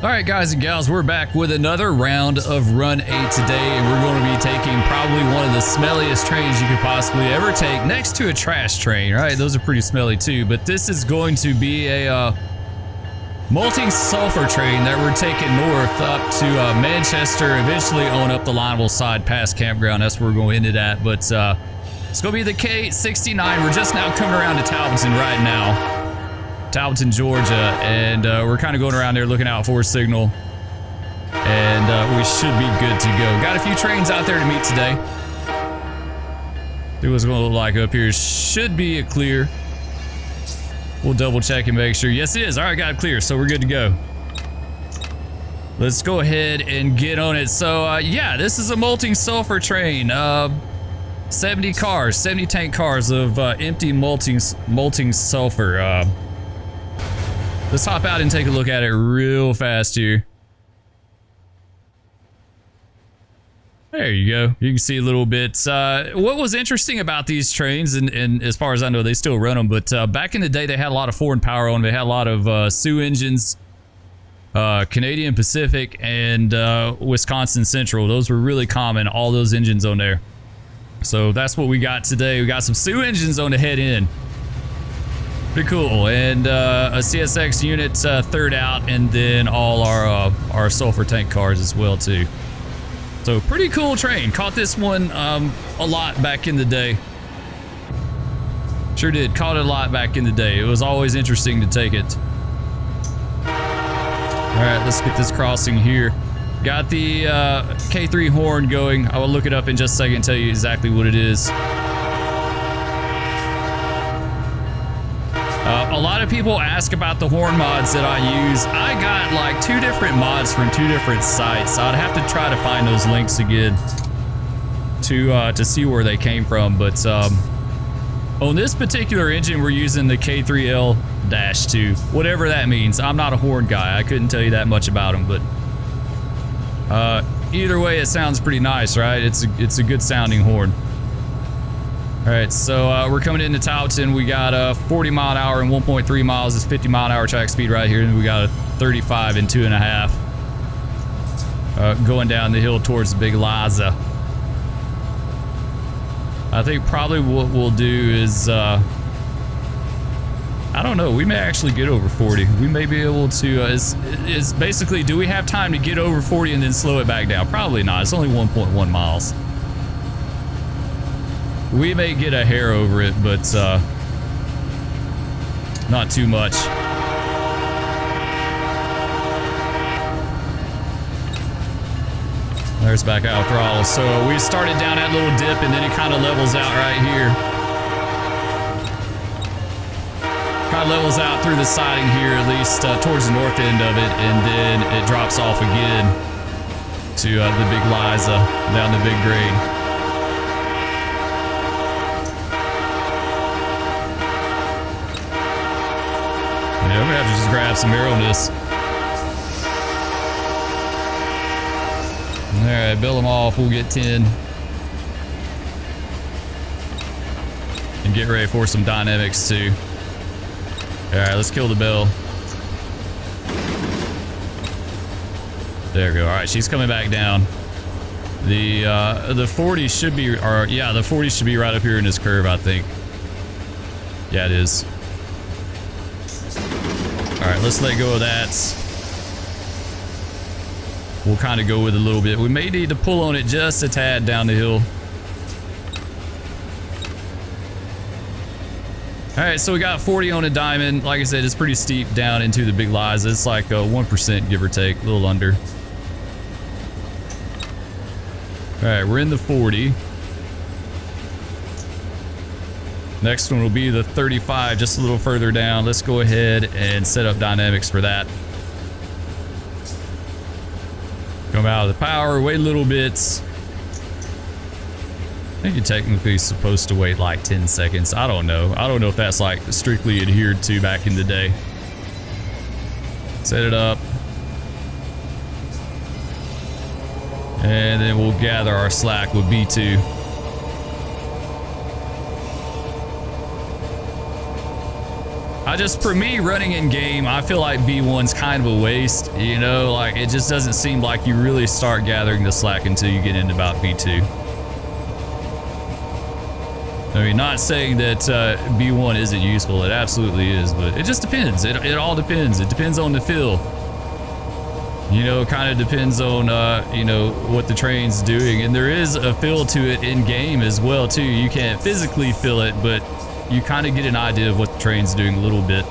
All right, guys and gals, we're back with another round of Run 8 today, and we're going to be taking probably one of the smelliest trains you could possibly ever take, next to a trash train, right? Those are pretty smelly too, but this is going to be a Molting Sulfur train that we're taking north up to Manchester, eventually on up the Lineville side past Campground. That's where we're going to end it at, but it's going to be the K69. We're just now coming around to Talbotton right now. Talbotton, Georgia, and we're kind of going around there looking out for a signal, and we should be good to go. Got a few trains out there to meet today. See what's going to look like up here. Should be a clear. We'll double check and make sure. Yes, it is. All right, got it clear, so we're good to go. Let's go ahead and get on it. So yeah, this is a Molting Sulfur train. 70 cars, 70 tank cars of empty molting sulfur. Let's hop out and take a look at it real fast here. There you go. You can see a little bit. What was interesting about these trains, and as far as I know, they still run them, but back in the day, they had a lot of foreign power on them. They had a lot of Sioux engines, Canadian Pacific, and Wisconsin Central. Those were really common, all those engines on there. So that's what we got today. We got some Sioux engines on the head end. Pretty cool, and a CSX unit third out, and then all our sulfur tank cars as well too. So pretty cool train. Caught this one a lot back in the day. Sure did. Caught it a lot back in the day. It was always interesting to take it. All right, let's get this crossing here. Got the K3 horn going. I will look it up in just a second and tell you exactly what it is. A lot of people ask about the horn mods that I use. I got like 2 different mods from 2 different sites. So I'd have to try to find those links again to see where they came from. But on this particular engine, we're using the K3L-2, whatever that means. I'm not a horn guy. I couldn't tell you that much about them, but either way, it sounds pretty nice, right? It's a good sounding horn. All right, so we're coming into Talbotton. We got a 40 mile an hour and 1.3 miles is 50 mile an hour track speed right here, and we got a 35 and 2.5 going down the hill towards the Big Liza. I think probably what we'll do is I don't know, we may actually get over 40. We may be able to is basically, do we have time to get over 40 and then slow it back down? Probably not. It's only 1.1 miles. We may get a hair over it, but not too much. There's back out throttle. So we started down that little dip, and then it kind of levels out right here. Kind of levels out through the siding here, at least towards the north end of it, and then it drops off again to the Big Liza down the big grade. Yeah, we're gonna have to just grab some air on this. Alright, build them off. We'll get 10. And get ready for some dynamics too. Alright, let's kill the bell. There we go. Alright, she's coming back down. The 40 should be, or yeah, the 40 should be right up here in this curve, I think. Yeah, it is. Alright, let's let go of that. We'll kind of go with it a little bit. We may need to pull on it just a tad down the hill. Alright, so we got 40 on a diamond. Like I said, it's pretty steep down into the Big Liza. It's like 1%, give or take, a little under. Alright, we're in the 40. Next one will be the 35, just a little further down. Let's go ahead and set up dynamics for that. Come out of the power, wait a little bit. I think you're technically supposed to wait like 10 seconds. I don't know. I don't know if that's like strictly adhered to back in the day. Set it up. And then we'll gather our slack with B2. For me, running in game, I feel like B1's kind of a waste, you know, like it just doesn't seem like you really start gathering the slack until you get into about B2. I mean, not saying that B1 isn't useful, it absolutely is, but it just depends. It all depends. It depends on the feel. You know, it kind of depends on, you know, what the train's doing. And there is a feel to it in game as well, too. You can't physically feel it, but you kind of get an idea of what the train's doing a little bit.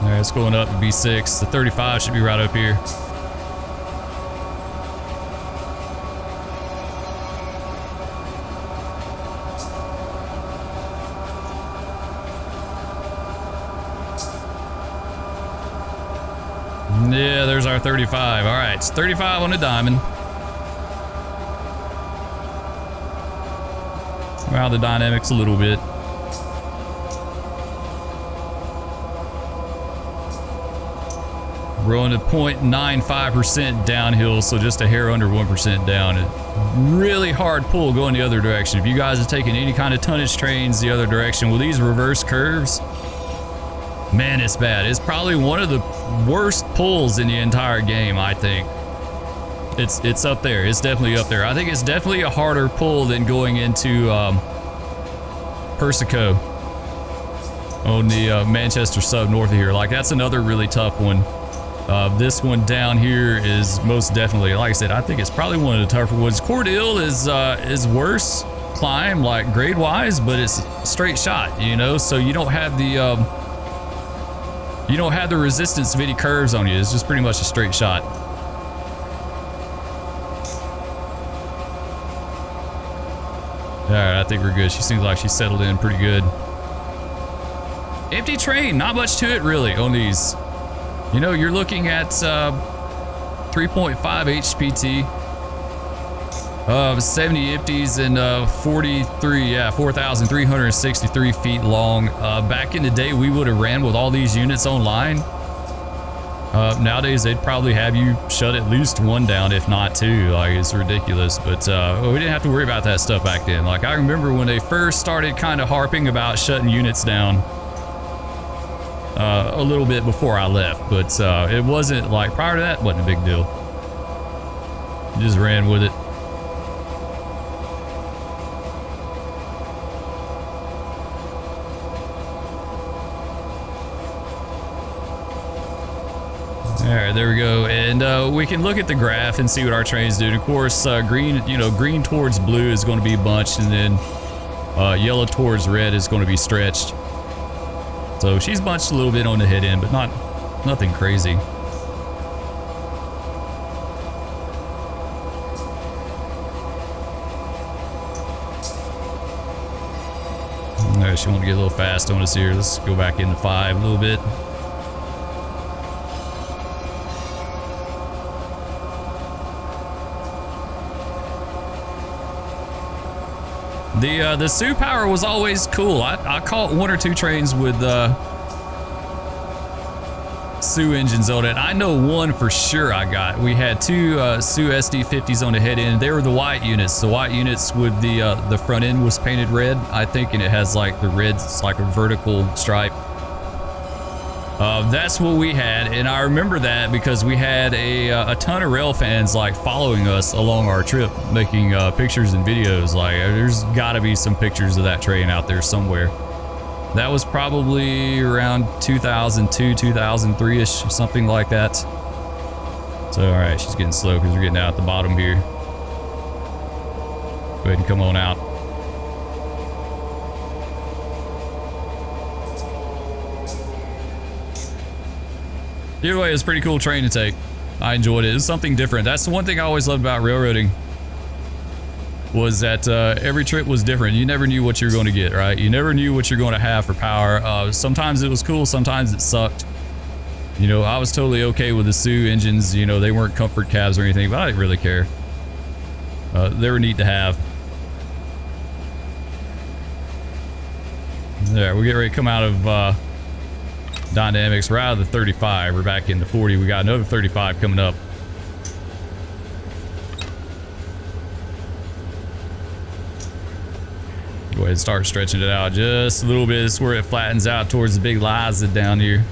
All right, it's going up to B6. The 35 should be right up here. Yeah, there's our 35. All right, it's 35 on a diamond. Wow, the dynamics a little bit. We're on a 0.95% downhill, so just a hair under 1% down. Really hard pull going the other direction. If you guys have taken any kind of tonnage trains the other direction with these reverse curves, man, it's bad. It's probably one of the worst pulls in the entire game, I think. It's up there. It's definitely up there. I think it's definitely a harder pull than going into Persico on the Manchester sub north of here. Like, that's another really tough one. This one down here is most definitely, like I said, I think it's probably one of the tougher ones. Cordille is worse climb, like grade wise, but it's a straight shot, you know, so you don't have the resistance of any curves on you. It's just pretty much a straight shot. All right, I think we're good. She seems like she's settled in pretty good. Empty train, not much to it really on these. You know, you're looking at 3.5 HPT, 70 empties and 4,363 feet long. Back in the day, we would have ran with all these units online. Nowadays, they'd probably have you shut at least one down, if not two. Like, it's ridiculous. But we didn't have to worry about that stuff back then. Like, I remember when they first started kind of harping about shutting units down. A little bit before I left, but it wasn't like, prior to that, wasn't a big deal. Just ran with it. All right, there we go, and we can look at the graph and see what our train's doing. Of course, green, you know, green towards blue is going to be bunched, and then yellow towards red is going to be stretched. So she's bunched a little bit on the head end, but nothing crazy. All right, she want to get a little fast on us here. Let's go back into 5 a little bit. The Sioux power was always cool. I caught 1 or 2 trains with Sioux engines on it. I know one for sure I got. We had 2 Sioux SD50s on the head end. They were the white units. The white units with the front end was painted red, I think, and it has like the red, it's like a vertical stripe. That's what we had, and I remember that because we had a ton of rail fans like following us along our trip, making pictures and videos. Like, there's got to be some pictures of that train out there somewhere. That was probably around 2002, 2003-ish, something like that. So, all right, she's getting slow because we're getting out at the bottom here. Go ahead and come on out. Either way, it was a pretty cool train to take. I enjoyed it. It was something different. That's the one thing I always loved about railroading, was that every trip was different. You never knew what you were going to get, right? You never knew what you're going to have for power. Sometimes it was cool, sometimes it sucked. You know, I was totally okay with the Sioux engines. You know, they weren't comfort cabs or anything, but I didn't really care. They were neat to have. There, we're getting ready to come out of dynamics. We're out of the 35. We're back in the 40. We got another 35 coming up. Go ahead and start stretching it out just a little bit. This is where it flattens out towards the big Liza down here.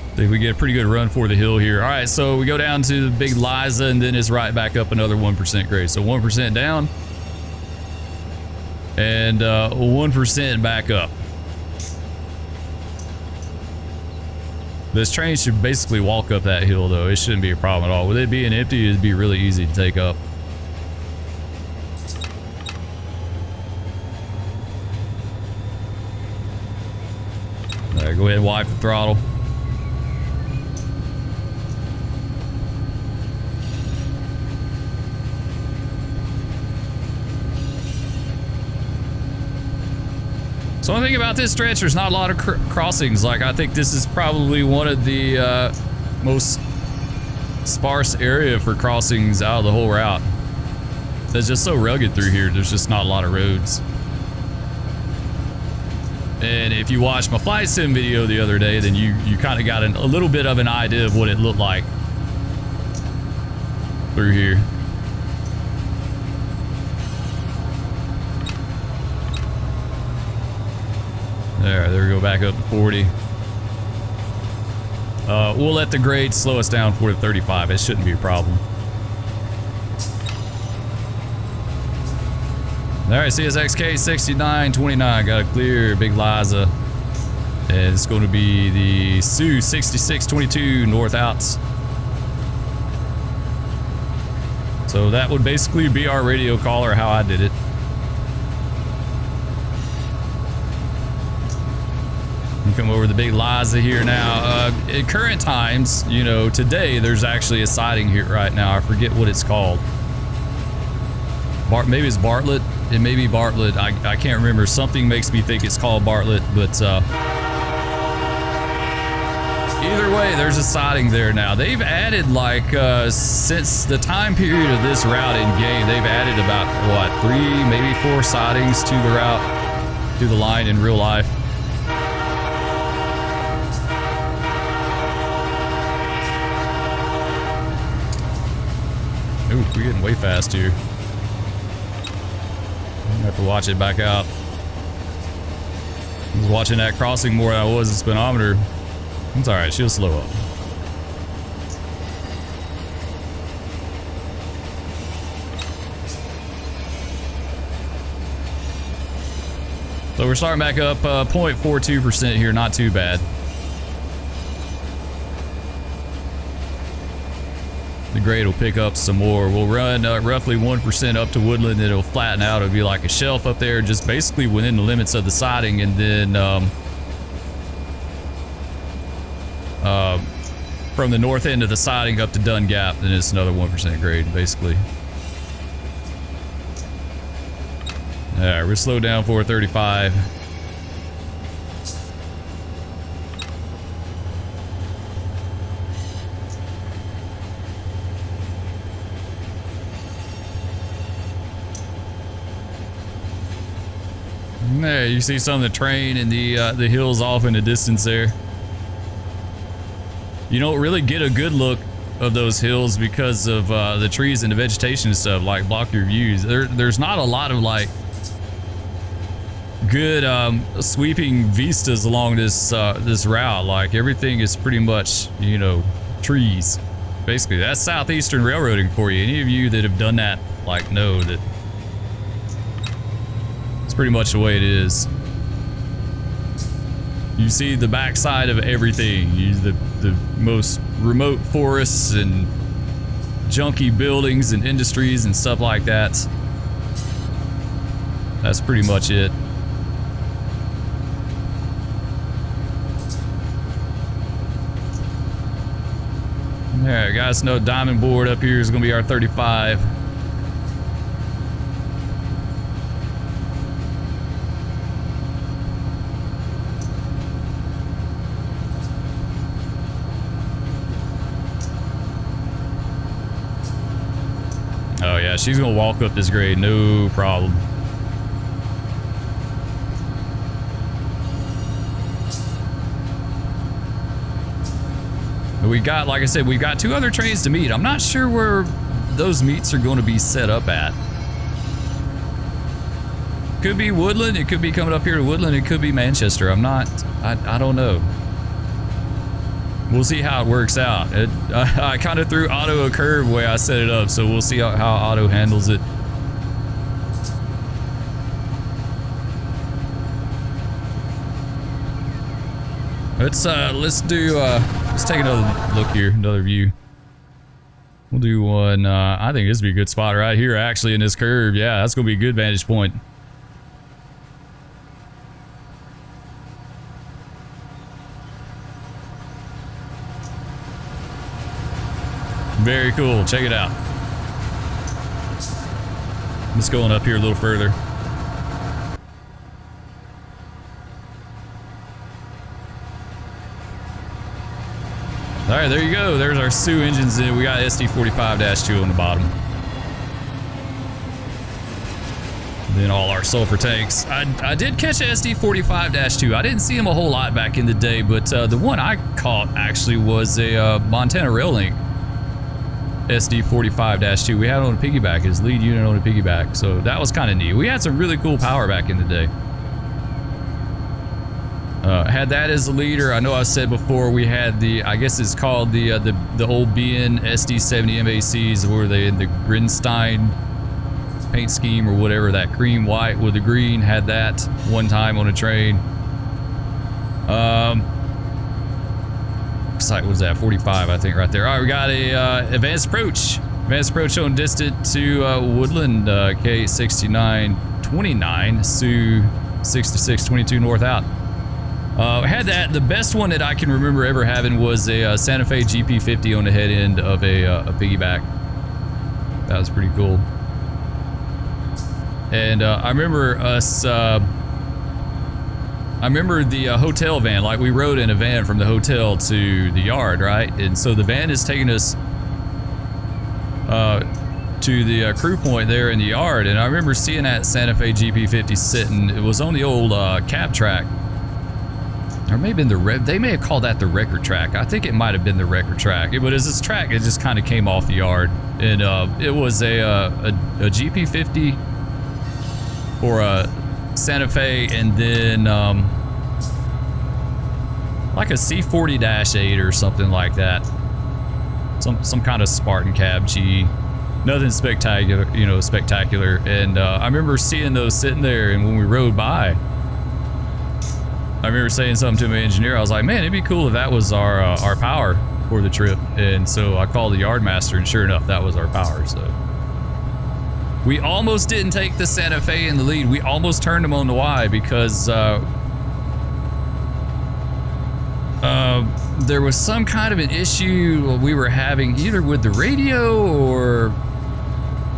I think we get a pretty good run for the hill here. All right, so we go down to the big Liza and then it's right back up another 1% grade. So 1% down and 1% back up. This train should basically walk up that hill though. It shouldn't be a problem at all. With it being empty, it'd be really easy to take up. All right, go ahead and wipe the throttle. So one thing about this stretch, there's not a lot of crossings. Like, I think this is probably one of the most sparse area for crossings out of the whole route. It's just so rugged through here. There's just not a lot of roads. And if you watched my flight sim video the other day, then you kind of got a little bit of an idea of what it looked like through here. There we go, back up to 40. We'll let the grade slow us down for the 35. It shouldn't be a problem. All right, CSXK 6929 got a clear big Liza. And it's going to be the Sioux 6622 north outs. So that would basically be our radio caller, how I did it. Come over the big Liza here now. At current times, you know, today there's actually a siding here right now. I forget what it's called. Maybe it's Bartlett. It may be Bartlett. I can't remember. Something makes me think it's called Bartlett, but either way, there's a siding there now. They've added, like, since the time period of this route in game, they've added about, what, 3, maybe 4 sidings to the route, to the line in real life. Ooh, we're getting way fast here. I have to watch it back out. I was watching that crossing more than I was the speedometer. It's alright, she'll slow up. So we're starting back up 0.42% here, not too bad. The grade will pick up some more. We'll run roughly 1% up to Woodland, then it'll flatten out. It'll be like a shelf up there, just basically within the limits of the siding, and then from the north end of the siding up to Dunn Gap, then it's another 1% grade, basically. All right, we're slowed down for 35. There, you see some of the train and the hills off in the distance there. You don't really get a good look of those hills because of the trees and the vegetation and stuff, like, block your views. There's not a lot of, like, good sweeping vistas along this this route. Like, everything is pretty much, you know, trees. Basically, that's Southeastern Railroading for you. Any of you that have done that, like, know that pretty much the way it is. You see the backside of everything. The most remote forests and junky buildings and industries and stuff like that. That's pretty much it. Alright, guys, know Diamond Board up here is going to be our 35. Oh yeah, she's gonna walk up this grade, no problem. We got, like I said, we've got 2 other trains to meet. I'm not sure where those meets are going to be set up at. Could be Woodland. It could be coming up here to Woodland. It could be Manchester. I don't know. We'll see how it works out. I kind of threw Otto a curve the way I set it up, so we'll see how Otto handles it. Let's take another look here, another view. We'll do one. I think this would be a good spot right here, actually, in this curve. Yeah, that's gonna be a good vantage point. Very cool. Check it out. Let's go on up here a little further. All right, there you go. There's our Sioux engines in. We got SD45-2 on the bottom. Then all our sulfur tanks. I did catch a SD45-2. I didn't see them a whole lot back in the day, but the one I caught actually was a Montana Rail Link SD45-2. We had it on a piggyback, his lead unit on a piggyback, so that was kind of neat. We had some really cool power back in the day. Had that as the leader. I know I said before we had the, I guess it's called the old BN SD70 MACs, where they in the Grinstein paint scheme or whatever, that cream white with the green. Had that one time on a train. Looks like, what was that, 45 I think right there. All right, we got a advanced approach on distant to Woodland, K6929 Sioux 6622 north out. Had that. The best one that I can remember ever having was a Santa Fe GP50 on the head end of a piggyback. That was pretty cool. And I remember us. I remember the hotel van. Like, we rode in a van from the hotel to the yard, right? And so the van is taking us to the crew point there in the yard. And I remember seeing that Santa Fe GP50 sitting. It was on the old cab track. Or maybe in the they may have called that the record track. I think it might have been the record track. But as this track, it just kind of came off the yard, and it was a GP50 or a Santa Fe, and then like a C40-8 or something like that. Some kind of Spartan cab G. Nothing spectacular, spectacular. And I remember seeing those sitting there, and when we rode by, I remember saying something to my engineer. I was like, man, it'd be cool if that was our power for the trip. And so I called the yard master, and sure enough, that was our power. So we almost didn't take the Santa Fe in the lead. We almost turned them on the Y because there was some kind of an issue we were having either with the radio or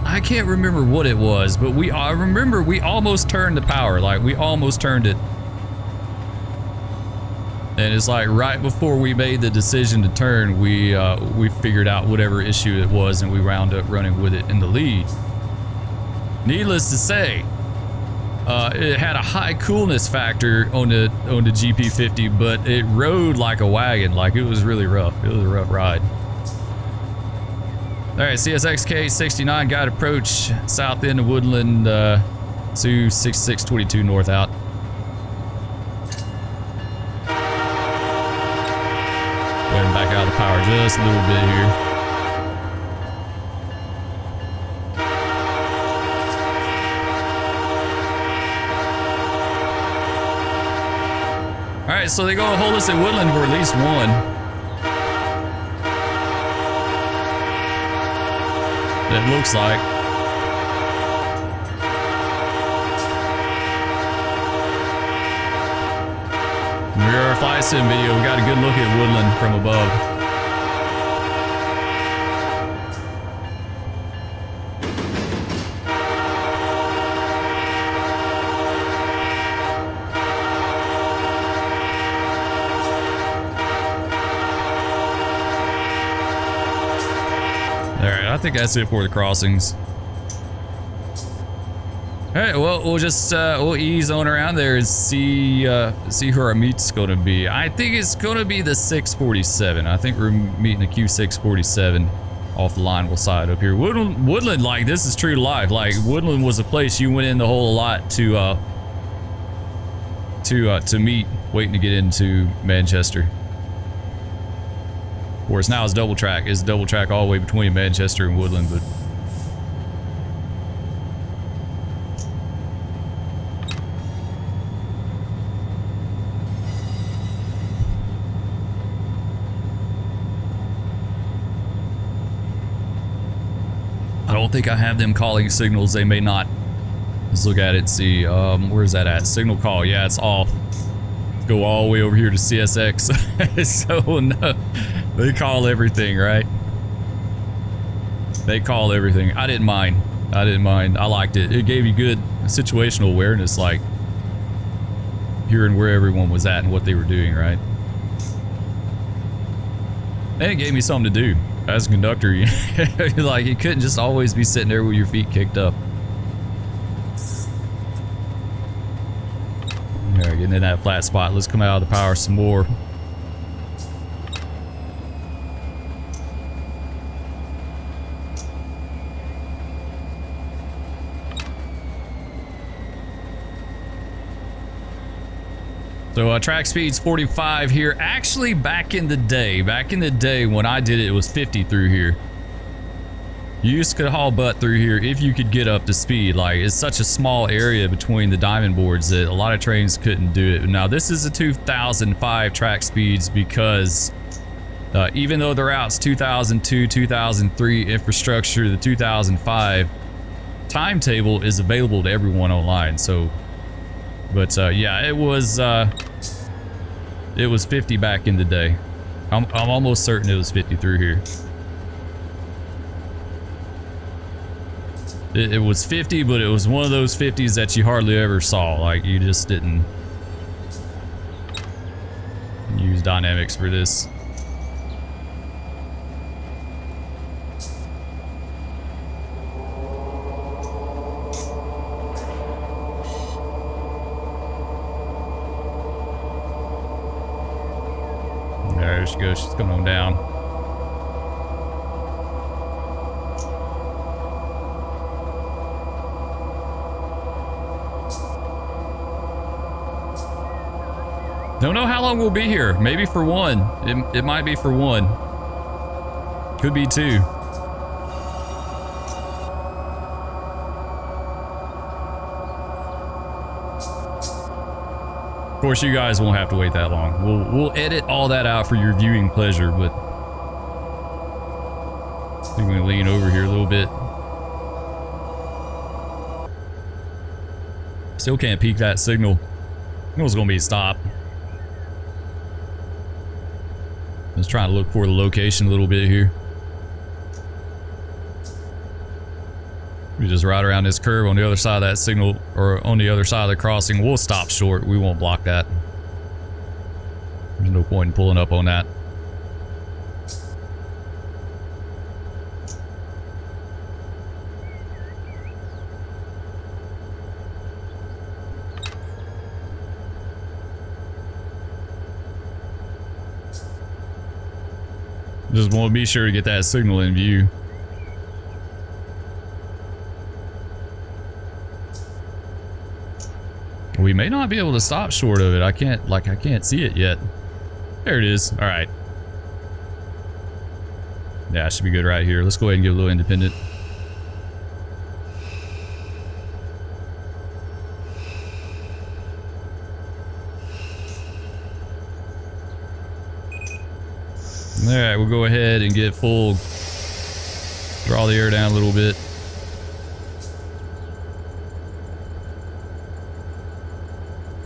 I can't remember what it was, but I remember we almost turned the power. Like, we almost turned it. And it's like right before we made the decision to turn, we figured out whatever issue it was, and we wound up running with it in the lead. Needless to say, it had a high coolness factor on the GP50, but it rode like a wagon. Like, it was really rough. It was a rough ride. All right, CSXK 69 guide approach south end of Woodland, Sioux 6622 north out. Go ahead and back out of the power just a little bit here. All right, so they're going to hold us at Woodland for at least one. It looks like. We're our flight sim video. We got a good look at Woodland from above. All right, I think that's it for the crossings. All right, well, we'll just we'll ease on around there and see who our meet's gonna be. I think it's gonna be the 647. I think we're meeting the Q647 off the Lineville side up here. Woodland, like, this is true to life. Like, Woodland was a place you went in the whole lot to meet, waiting to get into Manchester. Of course, now it's double track. It's double track all the way between Manchester and Woodland, but. I don't think I have them calling signals. They may not. Let's look at it and see. Where's that at? Signal call. Yeah, it's off. Let's go all the way over here to CSX. So, no, they call everything, right? They call everything. I didn't mind. I didn't mind. I liked it. It gave you good situational awareness, like hearing where everyone was at and what they were doing, right? And it gave me something to do. As a conductor, like, you couldn't just always be sitting there with your feet kicked up. Alright, getting in that flat spot. Let's come out of the power some more. So track speed's 45 here. Actually, back in the day when I did it, it was 50 through here. You used to haul butt through here if you could get up to speed. Like, it's such a small area between the diamond boards that a lot of trains couldn't do it. Now, this is a 2005 track speeds because even though the route's 2002, 2003 infrastructure, the 2005 timetable is available to everyone online. So, but yeah, it was 50 back in the day. I'm almost certain it was 50 through here. It was 50, but it was one of those 50s that you hardly ever saw. Like, you just didn't use dynamics for this. There she goes. She's coming on down. Don't know how long we'll be here. Maybe for one. It might be for one. Could be two. Of course, you guys won't have to wait that long. We'll edit all that out for your viewing pleasure, but I think we're gonna lean over here a little bit. Still can't peek that signal. Signal's gonna be a stop. Just trying to look for the location a little bit here. We just ride around this curve on the other side of that signal, or on the other side of the crossing. We'll stop short. We won't block that. There's no point in pulling up on that. Just want to be sure to get that signal in view. We may not be able to stop short of it. I can't see it yet. There it is. All right. Yeah, it should be good right here. Let's go ahead and give a little independent. All right, we'll go ahead and get full. Draw the air down a little bit.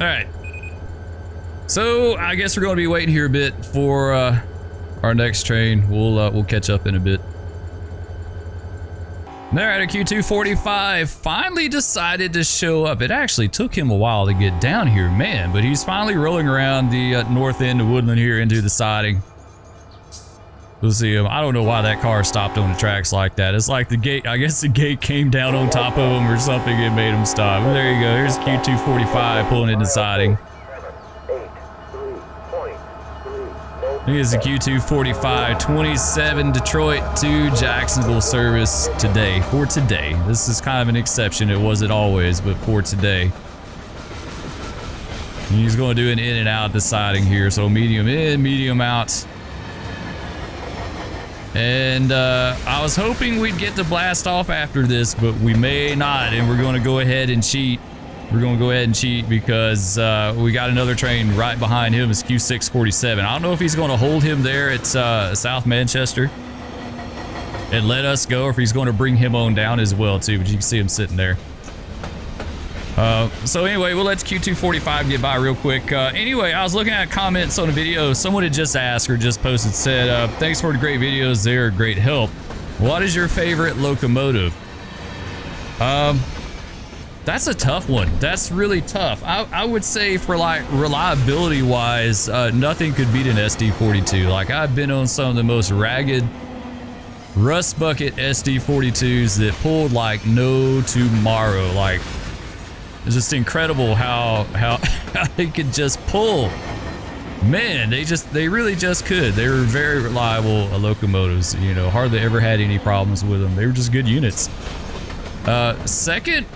All right. So I guess we're going to be waiting here a bit for our next train. We'll catch up in a bit. All right, a Q245 finally decided to show up. It actually took him a while to get down here, man, but he's finally rolling around the north end of Woodland here into the siding. We'll see him. I don't know why that car stopped on the tracks like that. It's like the gate, I guess the gate came down on top of him or something and made him stop. Well, there you go. Here's Q245 pulling into siding. Here's the Q245, 27 Detroit to Jacksonville service today, for today. This is kind of an exception. It wasn't always, but for today. He's going to do an in and out the siding here. So medium in, medium out. And I was hoping we'd get to blast off after this, but we may not. And we're going to go ahead and cheat. We're going to go ahead and cheat because we got another train right behind him. It's Q647. I don't know if he's going to hold him there at South Manchester and let us go, or if he's going to bring him on down as well too. But you can see him sitting there. So anyway, we'll let Q245 get by real quick. Anyway, I was looking at comments on a video. Someone had just asked or just posted, said, thanks for the great videos. They're a great help. What is your favorite locomotive? That's a tough one. That's really tough. I would say for like reliability wise, nothing could beat an SD42. Like I've been on some of the most ragged rust bucket SD42s that pulled like no tomorrow. Like it's just incredible how they could just pull. Man, they really just could. They were very reliable locomotives. You know, hardly ever had any problems with them. They were just good units. Second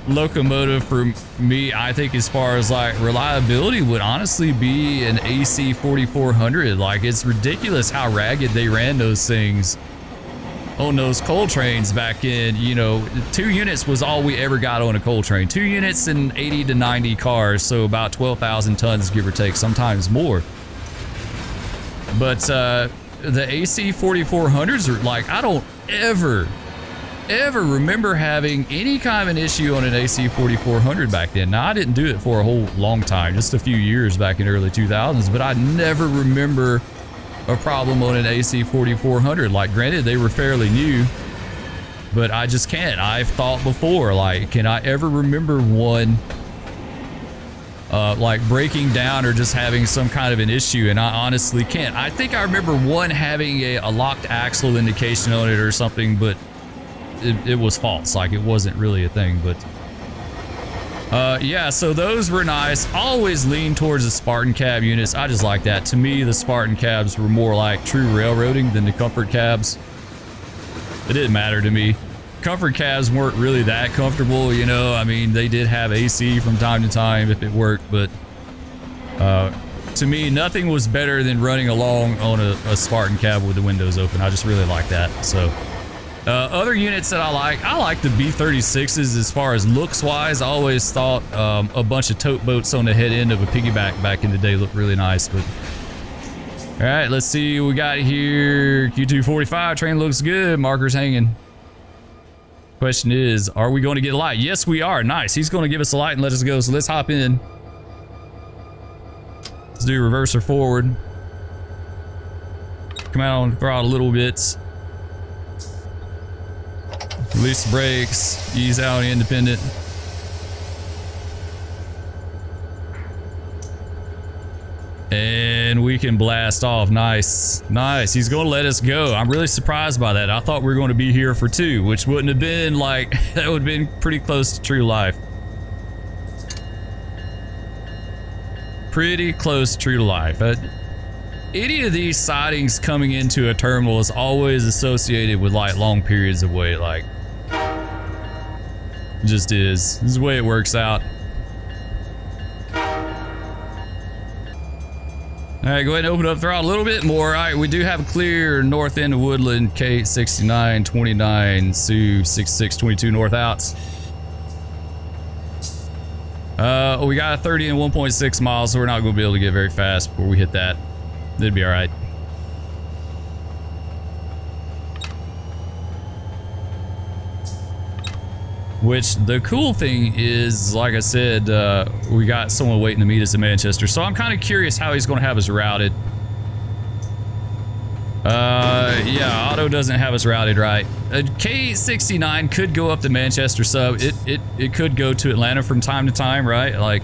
locomotive for me, I think, as far as like reliability, would honestly be an AC 4400. Like it's ridiculous how ragged they ran those things on those coal trains back in, you know, 2 units was all we ever got on a coal train. 2 units and 80 to 90 cars, so about 12,000 tons, give or take, sometimes more. But the AC 4400s are like, I don't ever remember having any kind of an issue on an AC 4400 back then. Now, I didn't do it for a whole long time, just a few years back in the early 2000s, but I never remember a problem on an AC 4400. Like, granted, they were fairly new, but I just can't. I've thought before, like, can I ever remember one like breaking down or just having some kind of an issue? And I honestly can't. I think I remember one having a locked axle indication on it or something, but it was false. Like, it wasn't really a thing. But yeah, so those were nice. Always lean towards the Spartan cab units. I just like that. To me, the Spartan cabs were more like true railroading than the comfort cabs. It didn't matter to me. Comfort cabs weren't really that comfortable, you know. I mean, they did have AC from time to time if it worked, but to me, nothing was better than running along on a Spartan cab with the windows open. I just really like that. So other units that I like the B-36s as far as looks wise. I always thought a bunch of tote boats on the head end of a piggyback back in the day looked really nice. But all right, let's see what we got here. Q245 train looks good. Markers hanging. Question is, are we going to get a light? Yes, we are. Nice. He's going to give us a light and let us go. So let's hop in. Let's do reverser forward. Come out on the throttle a little bit. Release the brakes. Ease out independent. And we can blast off. Nice. Nice. He's going to let us go. I'm really surprised by that. I thought we were going to be here for 2, which wouldn't have been like, that would have been pretty close to true life. Pretty close to true to life. Any of these sightings coming into a terminal is always associated with like long periods of wait. Like, it just is. This is the way it works out. All right, go ahead and open up throttle a little bit more. All right, we do have a clear north end of Woodland, K69, 29, Sioux, 6622 north outs. We got a 30 and 1.6 miles, so we're not going to be able to get very fast before we hit that. It'd be all right. Which, the cool thing is, like I said, we got someone waiting to meet us in Manchester. So I'm kind of curious how he's going to have us routed. Yeah, Otto doesn't have us routed right. K69 could go up to Manchester sub. It could go to Atlanta from time to time, right? Like,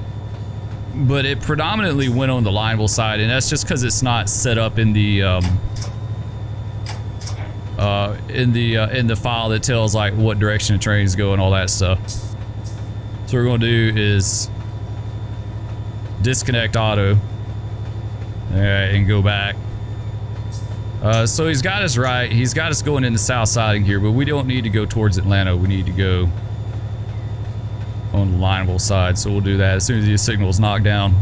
but it predominantly went on the Lineville side, and that's just because it's not set up in the in the file that tells like what direction the trains go and all that stuff. So what we're going to do is disconnect auto. All right, and go back. So he's got us right. He's got us going in the south siding here, but we don't need to go towards Atlanta. We need to go on the lineable side. So we'll do that as soon as the signal is knocked down.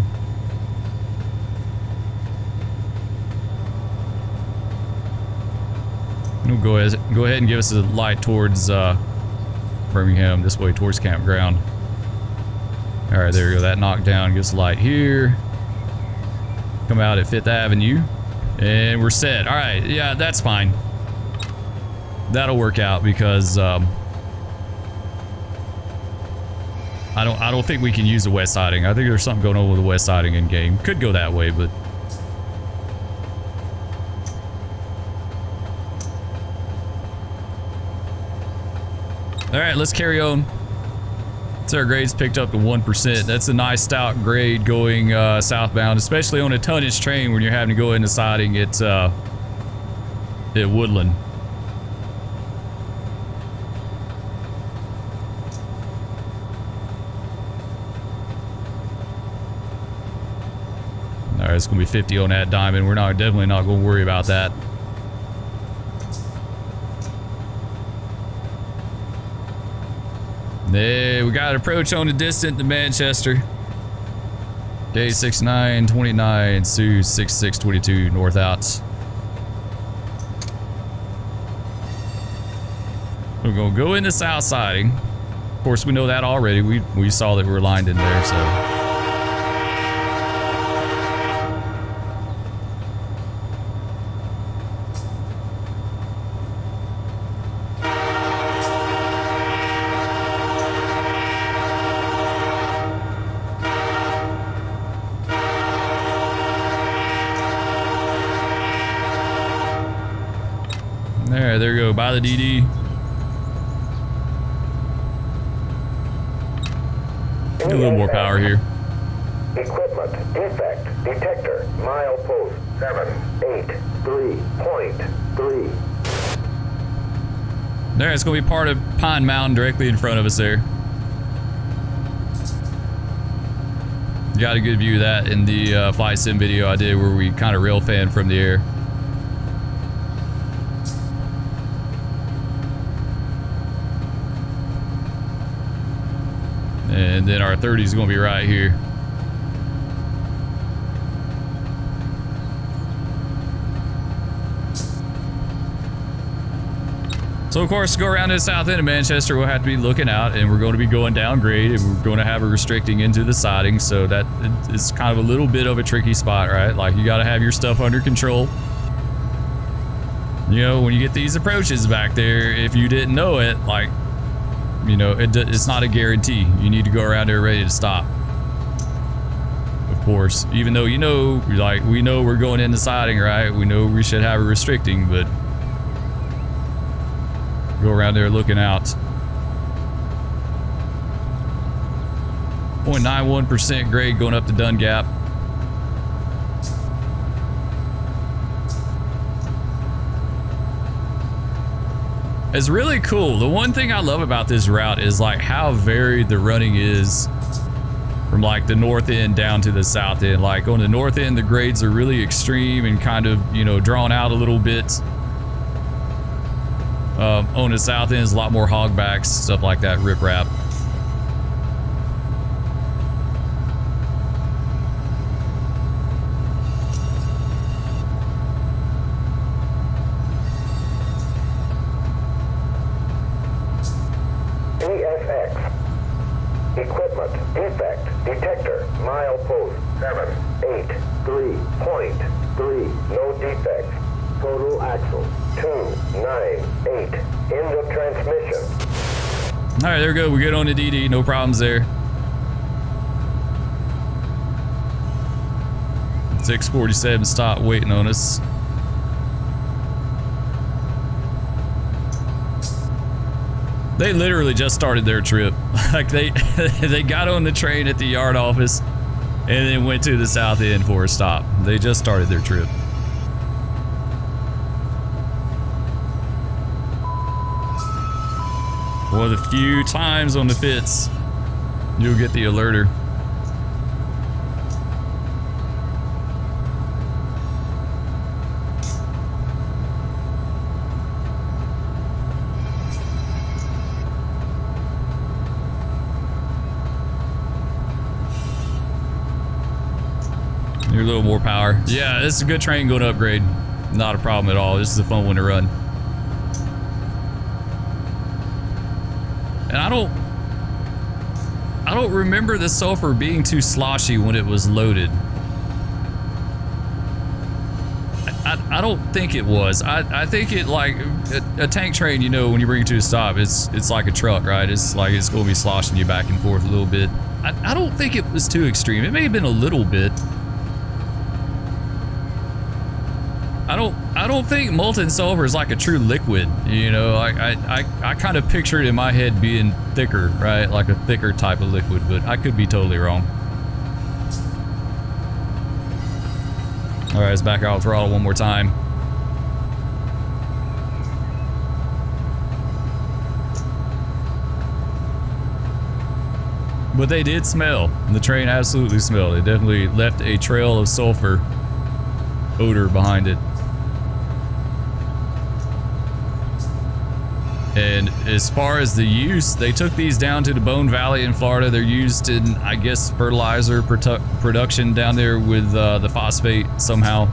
We'll go ahead and give us a light towards Birmingham, this way towards campground. All right, there we go. That knocked down. Gives a light here. Come out at 5th Avenue, and we're set. All right, yeah, that's fine. That'll work out because I don't think we can use the west siding. I think there's something going on with the west siding in game. Could go that way, but. All right, let's carry on. So our grade's picked up to 1%. That's a nice stout grade going southbound, especially on a tonnage train when you're having to go into siding at Woodland. All right, it's gonna be 50 on that diamond. We're definitely not gonna worry about that. There, we got an approach on the distant to Manchester. K69, 29, Sioux 6622, north out. We're gonna go into south siding. Of course, we know that already. We saw that we were lined in there, so. There we go, by the DD. A little more power here. Equipment defect detector milepost 783.3. There, it's gonna be part of Pine Mountain directly in front of us there. Got a good view of that in the flight sim video I did where we kind of rail fan from the air. And then our 30 is going to be right here. So of course, to go around to the south end of Manchester, we'll have to be looking out, and we're going to be going down grade, and we're going to have a restricting into the siding, so that is kind of a little bit of a tricky spot, right? Like, you got to have your stuff under control. You know, when you get these approaches back there, if you didn't know it, like, you know, it's not a guarantee. You need to go around there ready to stop. Of course, even though, you know, like, we know we're going into siding, right? We know we should have a restricting, but go around there looking out. 0.91% grade going up to Dun Gap. It's really cool. The one thing I love about this route is like how varied the running is from like the north end down to the south end. Like on the north end, the grades are really extreme and kind of, you know, drawn out a little bit. On the south end is a lot more hogbacks, stuff like that, riprap. Equipment defect detector milepost 783.3. No defects. Total axle 298. End of transmission. All right, there we go. We get on the DD. No problems there. 647 stop waiting on us. They literally just started their trip. Like they got on the train at the yard office and then went to the south end for a stop. They just started their trip. One of the few times on the Fitz you'll get the alerter. You're a little more power. Yeah, this is a good train going to upgrade. Not a problem at all. This is a fun one to run. And I don't remember the Sulfur being too sloshy when it was loaded. I don't think it was. I think it, like a tank train, you know, when you bring it to a stop, it's like a truck, right? It's like it's going to be sloshing you back and forth a little bit. I don't think it was too extreme. It may have been a little bit. I don't think molten sulfur is like a true liquid, you know. I kind of picture it in my head being thicker, right? Like a thicker type of liquid, but I could be totally wrong. All right, let's back out throttle one more time. But they did smell. The train absolutely smelled. It definitely left a trail of sulfur odor behind it. And as far as the use, they took these down to the Bone Valley in Florida. They're used in, I guess, fertilizer production down there with the phosphate somehow.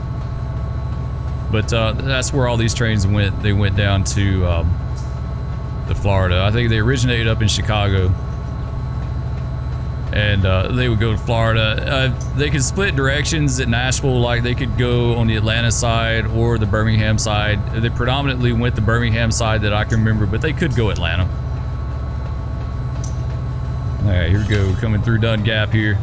But that's where all these trains went. They went down to Florida. I think they originated up in Chicago. And they would go to Florida. They could split directions at Nashville, like they could go on the Atlanta side or the Birmingham side. They predominantly went the Birmingham side that I can remember, but they could go Atlanta. All right, here we go, coming through Dunn Gap here.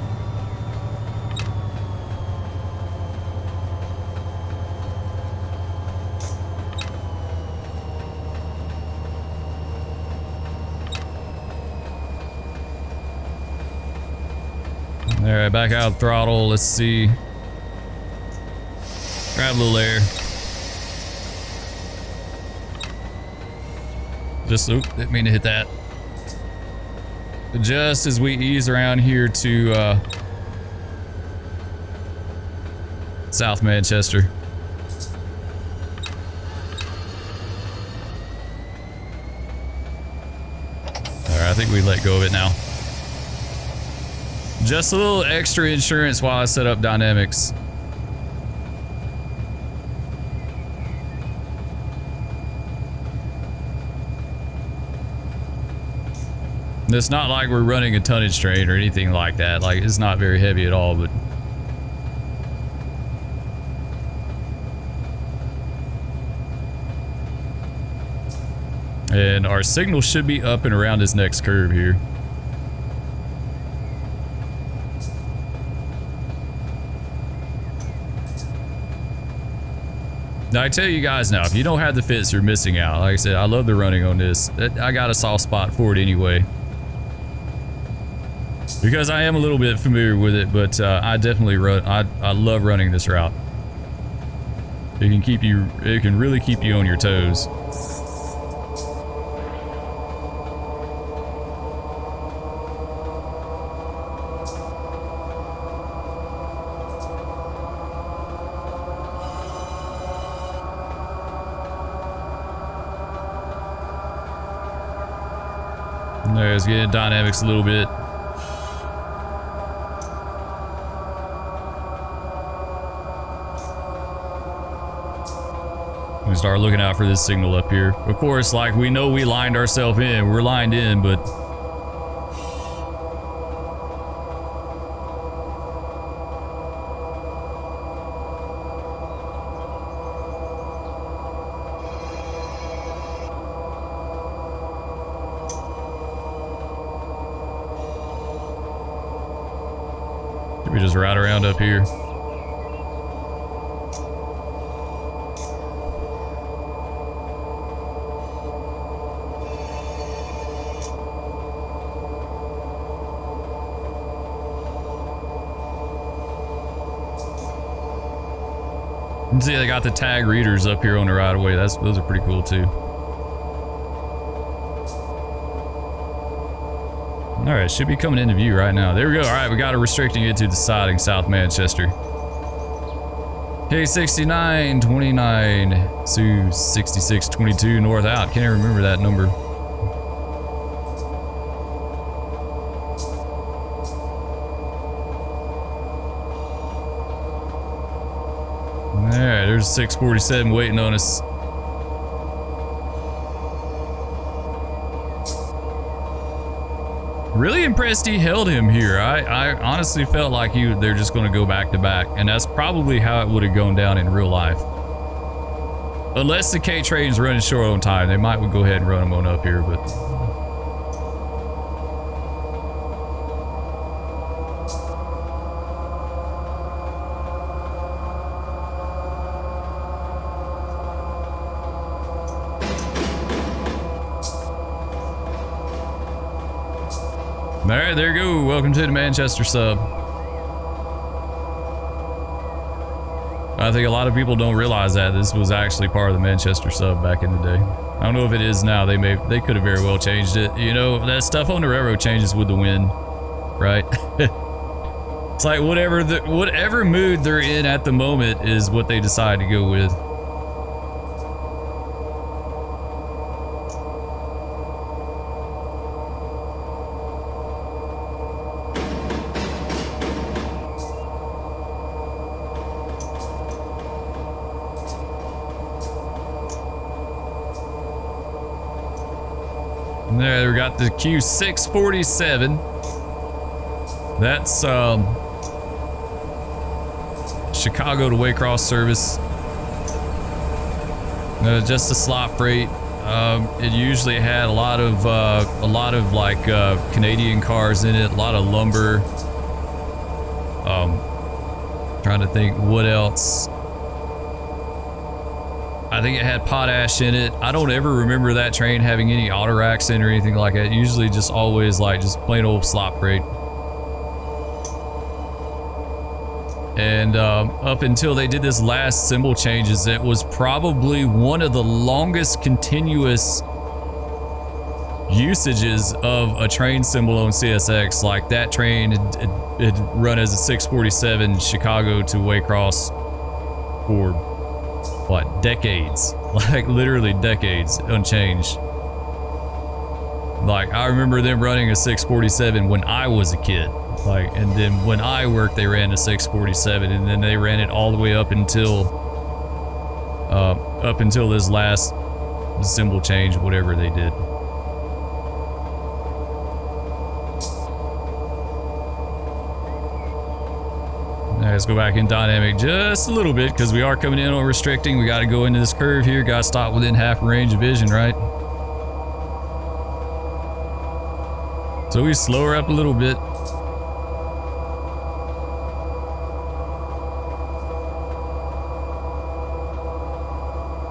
All right, back out throttle. Let's see. Grab a little air. Just, oop, didn't mean to hit that. Just as we ease around here to South Manchester. All right, I think we let go of it now. Just a little extra insurance while I set up dynamics. It's not like we're running a tonnage train or anything like that. Like, it's not very heavy at all, but... And our signal should be up and around this next curve here. Now, I tell you guys now, if you don't have the Fitz, you're missing out. Like I said, I love the running on this. I got a soft spot for it anyway. Because I am a little bit familiar with it, but I definitely run. I love running this route. It can keep you. It can really keep you on your toes. Let's get dynamics a little bit. We start looking out for this signal up here. Of course, like we know we lined ourselves in. We're lined in, but we just ride around up here. You can see they got the tag readers up here on the right of way. Those are pretty cool too. All right, should be coming into view right now. There we go. All right, we got it restricting it to the siding South Manchester. K69 29 Sioux 66 22 north out. Can't even remember that number. Alright, there's 647 waiting on us. Really impressed he held him here. I honestly felt like they're just going to go back to back, and that's probably how it would have gone down in real life. Unless the K train's running short on time, they might go ahead and run them on up here, but... Alright, there you go. Welcome to the Manchester sub. I think a lot of people don't realize that this was actually part of the Manchester sub back in the day. I don't know if it is now. They could have very well changed it. You know, that stuff on the railroad changes with the wind, right? It's like whatever mood they're in at the moment is what they decide to go with. There, we got the Q647. That's Chicago to Waycross service. Just a slot freight. It usually had a lot of like Canadian cars in it, a lot of lumber. Trying to think what else. I think it had potash in it. I don't ever remember that train having any auto racks in or anything like that. Usually just always like just plain old slop freight. And up until they did this last symbol changes, it was probably one of the longest continuous usages of a train symbol on CSX. Like that train it run as a 647 Chicago to Waycross for what, decades? Like literally decades unchanged. Like I remember them running a 647 when I was a kid. Like, and then when I worked, they ran a 647, and then they ran it all the way up until this last symbol change, whatever they did. Let's go back in dynamic just a little bit because we are coming in on restricting. We got to go into this curve here. Got to stop within half range of vision, right? So we slow her up a little bit.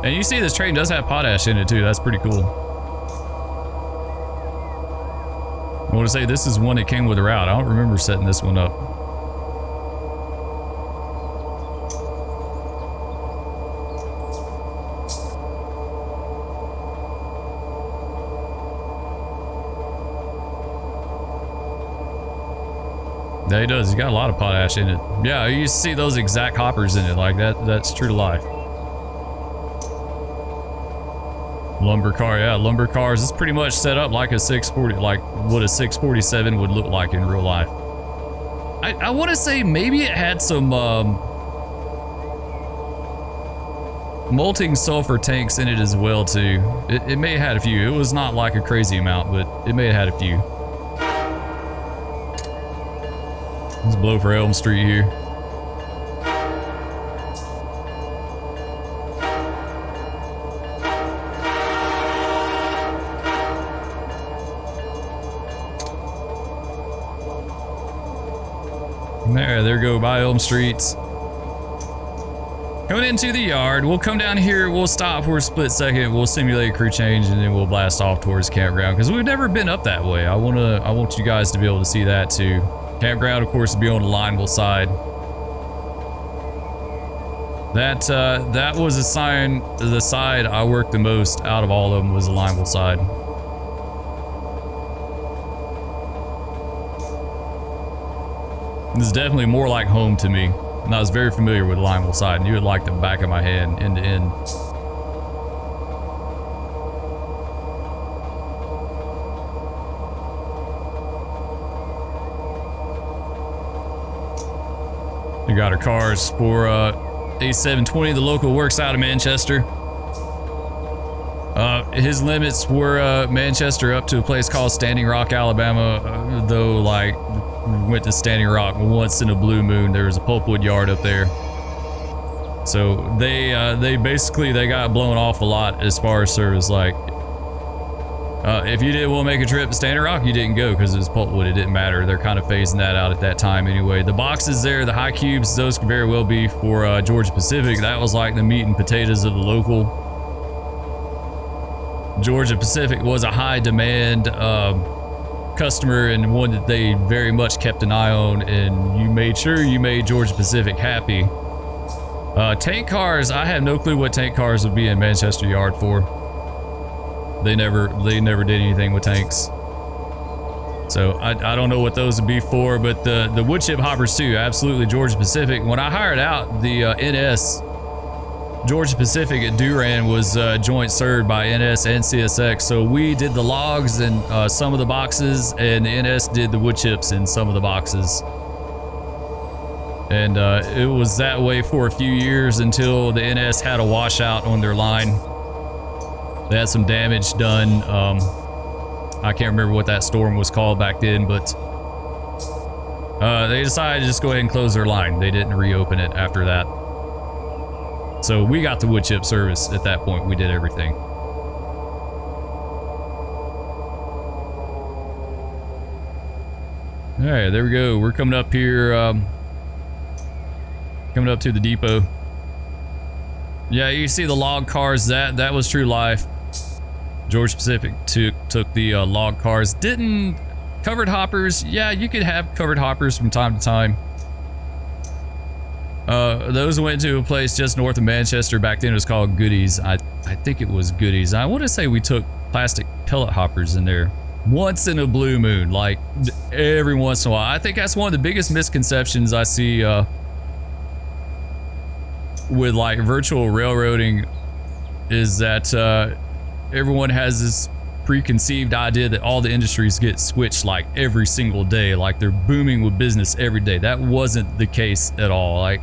And you see this train does have potash in it too. That's pretty cool. I want to say this is one that came with a route. I don't remember setting this one up. Yeah, he does. He's got a lot of potash in it. Yeah, you see those exact hoppers in it. Like that's true to life. Lumber car, yeah, lumber cars. It's pretty much set up like a 640, like what a 647 would look like in real life. I want to say maybe it had some molting sulfur tanks in it as well too. It may have had a few. It was not like a crazy amount, but it may have had a few. Let's blow for Elm Street here. There go by Elm Streets. Coming into the yard, we'll come down here, we'll stop for a split second, we'll simulate a crew change, and then we'll blast off towards campground because we've never been up that way. I want you guys to be able to see that too. Campground, of course, will be on the Lineville side. That was a sign. The side I worked the most out of all of them was the Lineville side. This is definitely more like home to me. And I was very familiar with Limeville side, and you would like the back of my hand end to end. We got our cars for A720. The local works out of Manchester. His limits were Manchester up to a place called Standing Rock, Alabama. Though, like, we went to Standing Rock once in a blue moon. There was a pulpwood yard up there. So they basically got blown off a lot as far as service. Like, if you didn't want to make a trip to Standing Rock, you didn't go because it was pulpwood. It didn't matter. They're kind of phasing that out at that time anyway. The boxes there, the high cubes, those could very well be for Georgia Pacific. That was like the meat and potatoes of the local. Georgia Pacific was a high demand customer and one that they very much kept an eye on, and you made sure you made Georgia Pacific happy. Tank cars, I have no clue what tank cars would be in Manchester Yard for. They never did anything with tanks. So I don't know what those would be for, but the wood chip hoppers too, absolutely Georgia Pacific. When I hired out the NS, Georgia Pacific at Duran was joint served by NS and CSX. So we did the logs in some of the boxes, and the NS did the wood chips in some of the boxes. And it was that way for a few years until the NS had a washout on their line. They had some damage done. I can't remember what that storm was called back then, but they decided to just go ahead and close their line. They didn't reopen it after that. So we got the wood chip service at that point. We did everything. All right, there we go. We're coming up here, coming up to the depot. Yeah, you see the log cars. That was true life. Georgia Pacific took the log cars. Didn't covered hoppers. Yeah, you could have covered hoppers from time to time. Those went to a place just north of Manchester. Back then it was called Goodies. I think it was Goodies. I want to say we took plastic pellet hoppers in there once in a blue moon, like every once in a while. I think that's one of the biggest misconceptions I see with like virtual railroading is that everyone has this preconceived idea that all the industries get switched like every single day, like they're booming with business every day. That wasn't the case at all. Like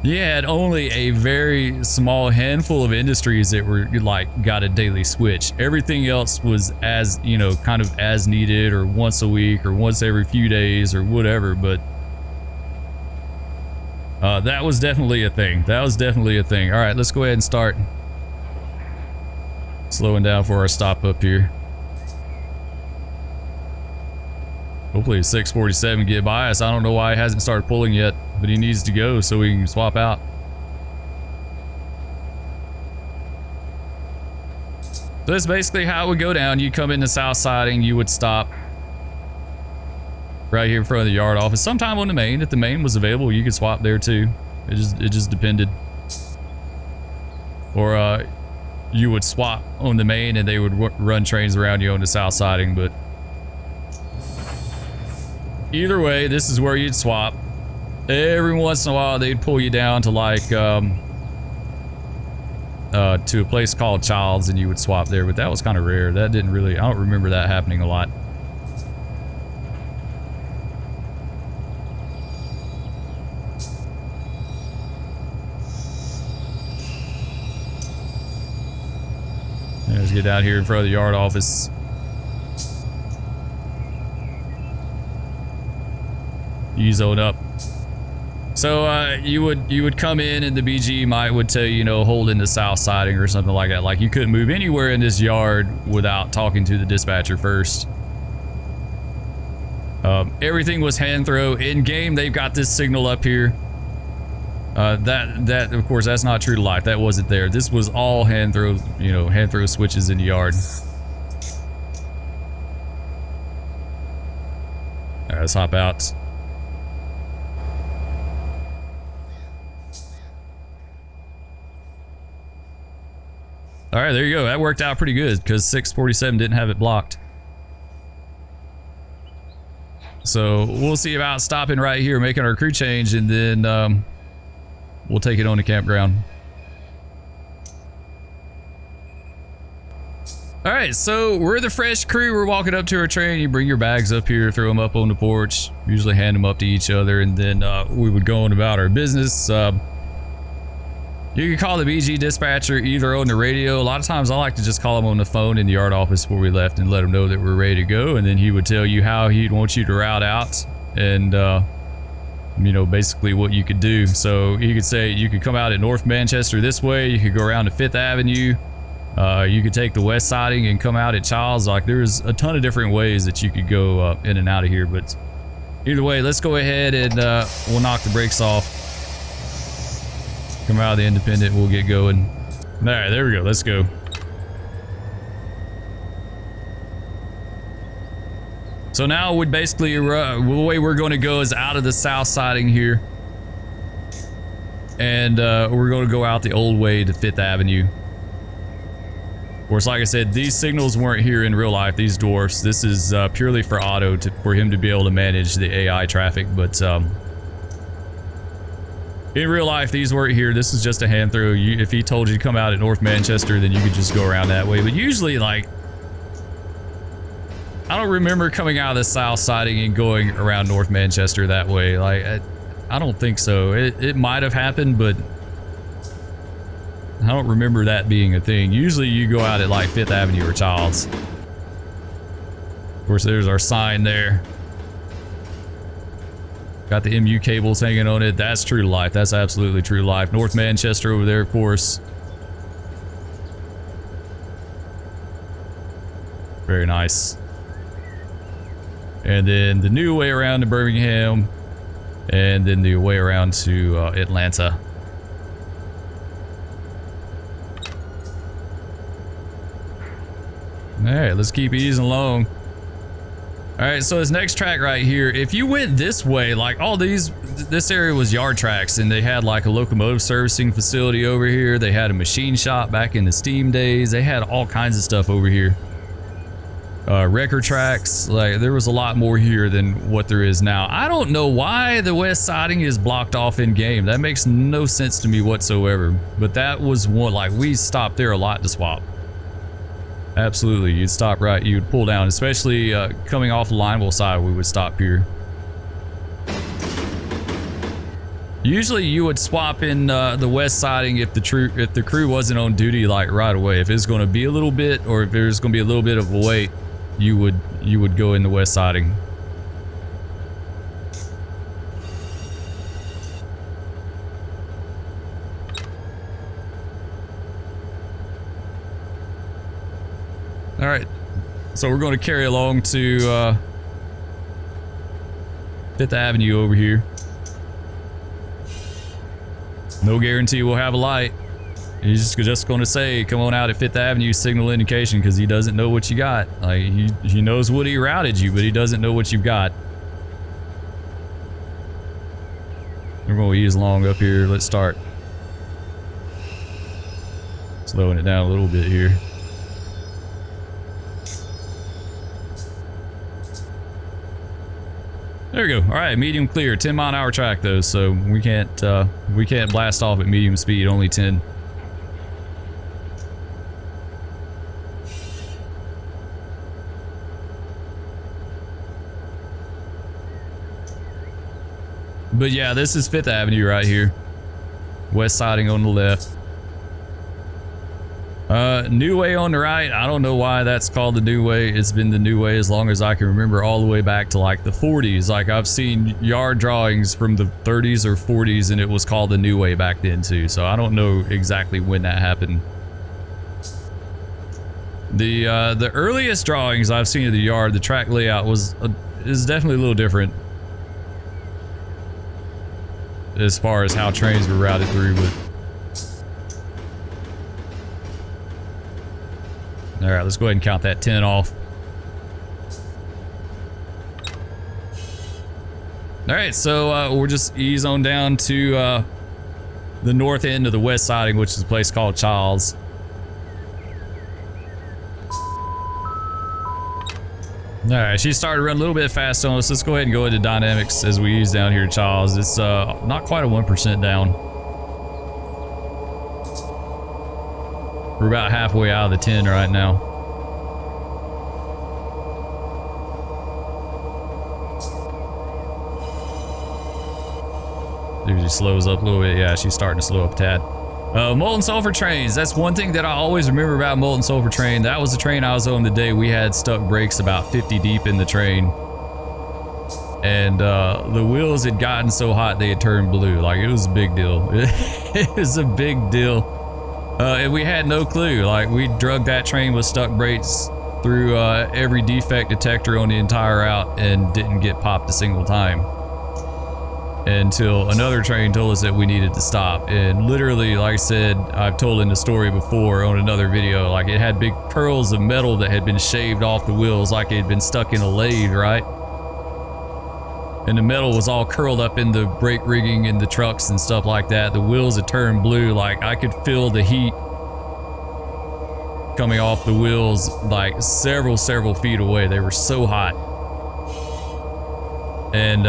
you had only a very small handful of industries that were like got a daily switch. Everything else was, as you know, kind of as needed or once a week or once every few days or whatever. But that was definitely a thing. That was definitely a thing. All right, let's go ahead and start slowing down for our stop up here. Hopefully 647 get by us. I don't know why he hasn't started pulling yet, but he needs to go so we can swap out. So that's basically how it would go down. You come in the south siding, you would stop right here in front of the yard office. Sometime on the main, if the main was available, you could swap there too. It just depended. Or you would swap on the main and they would run trains around you on the south siding. But either way, this is where you'd swap. Every once in a while they'd pull you down to like to a place called Childs and you would swap there, but that was kind of rare. That didn't really, I don't remember that happening a lot. Let's get out here in front of the yard office. You zone up. So you would come in and the BG would tell you, hold in the south siding or something like that. Like you couldn't move anywhere in this yard without talking to the dispatcher first. Everything was hand throw. In game, they've got this signal up here. That of course, that's not true to life. That wasn't there. This was all hand throw, hand throw switches in the yard. All right, let's hop out. All right, there you go. That worked out pretty good because 647 didn't have it blocked. So we'll see about stopping right here, making our crew change, and then we'll take it on the campground. All right, so we're the fresh crew. We're walking up to our train. You bring your bags up here, throw them up on the porch, usually hand them up to each other, and then we would go on about our business. You can call the BG dispatcher either on the radio. A lot of times I like to just call him on the phone in the yard office before we left and let him know that we're ready to go, and then he would tell you how he'd want you to route out and you know, basically what you could do. So he could say you could come out at North Manchester this way, you could go around to 5th Avenue, you could take the west siding and come out at Childs. Like, there's a ton of different ways that you could go in and out of here, but either way, let's go ahead and we'll knock the brakes off. Come out of the Independent, we'll get going. All right, there we go, let's go. So now we basically, the way we're going to go is out of the south siding here. And we're going to go out the old way to 5th Avenue. Of course, like I said, these signals weren't here in real life, these dwarfs. This is purely for Otto, for him to be able to manage the AI traffic, but in real life, these weren't here. This is just a hand throw. If he told you to come out at North Manchester, then you could just go around that way. But usually, like, I don't remember coming out of the south siding and going around North Manchester that way. Like, I don't think so. It might have happened, but I don't remember that being a thing. Usually you go out at like 5th Avenue or Childs. Of course, there's our sign there. Got the MU cables hanging on it. That's true to life. That's absolutely true to life. North Manchester over there, of course. Very nice. And then the new way around to Birmingham. And then the way around to Atlanta. Alright, let's keep easing along. Alright, so this next track right here, if you went this way, like all these, this area was yard tracks, and they had like a locomotive servicing facility over here. They had a machine shop back in the steam days. They had all kinds of stuff over here. Wrecker tracks, like there was a lot more here than what there is now. I don't know why the west siding is blocked off in game. That makes no sense to me whatsoever. But that was one, like we stopped there a lot to swap. Absolutely, you'd stop right, you'd pull down, especially coming off the Lineville side, we would stop here. Usually you would swap in the west siding if the crew wasn't on duty like right away. If it's going to be a little bit, or if there's going to be a little bit of a wait, you would go in the west siding. All right, so we're going to carry along to 5th Avenue over here. No guarantee we'll have a light. He's just going to say, come on out at 5th Avenue, signal indication, because he doesn't know what you got. Like, he knows what he routed you, but he doesn't know what you've got. We're going to ease along up here. Let's start slowing it down a little bit here. There we go. All right, medium clear. 10-mile-an-hour track though, so we can't blast off at medium speed. Only 10. But yeah, this is 5th Avenue right here. West siding on the left. New way on the right. I don't know why that's called the new way. It's been the new way as long as I can remember, all the way back to like the 40s. Like I've seen yard drawings from the 30s or 40s and it was called the new way back then too. So I don't know exactly when that happened. The earliest drawings I've seen of the yard, the track layout is definitely a little different as far as how trains were routed through, but all right, let's go ahead and count that 10 off. All right, so we'll just ease on down to the north end of the west siding, which is a place called All right, she started to run a little bit fast on us. Let's go ahead and go into dynamics as we use down here, Charles. It's not quite a 1% down. We're about halfway out of the 10 right now. Usually slows up a little bit. Yeah, she's starting to slow up a tad. Molten Sulfur trains. That's one thing that I always remember about Molten Sulfur train. That was the train I was on the day we had stuck brakes about 50 deep in the train. And the wheels had gotten so hot they had turned blue. Like, it was a big deal. It was a big deal. And we had no clue. Like, we drug that train with stuck brakes through every defect detector on the entire route and didn't get popped a single time. Until another train told us that we needed to stop. And literally, like I said, I've told in the story before on another video, like it had big curls of metal that had been shaved off the wheels like it had been stuck in a lathe, right? And the metal was all curled up in the brake rigging in the trucks and stuff like that. The wheels had turned blue. Like, I could feel the heat coming off the wheels like several feet away. They were so hot. And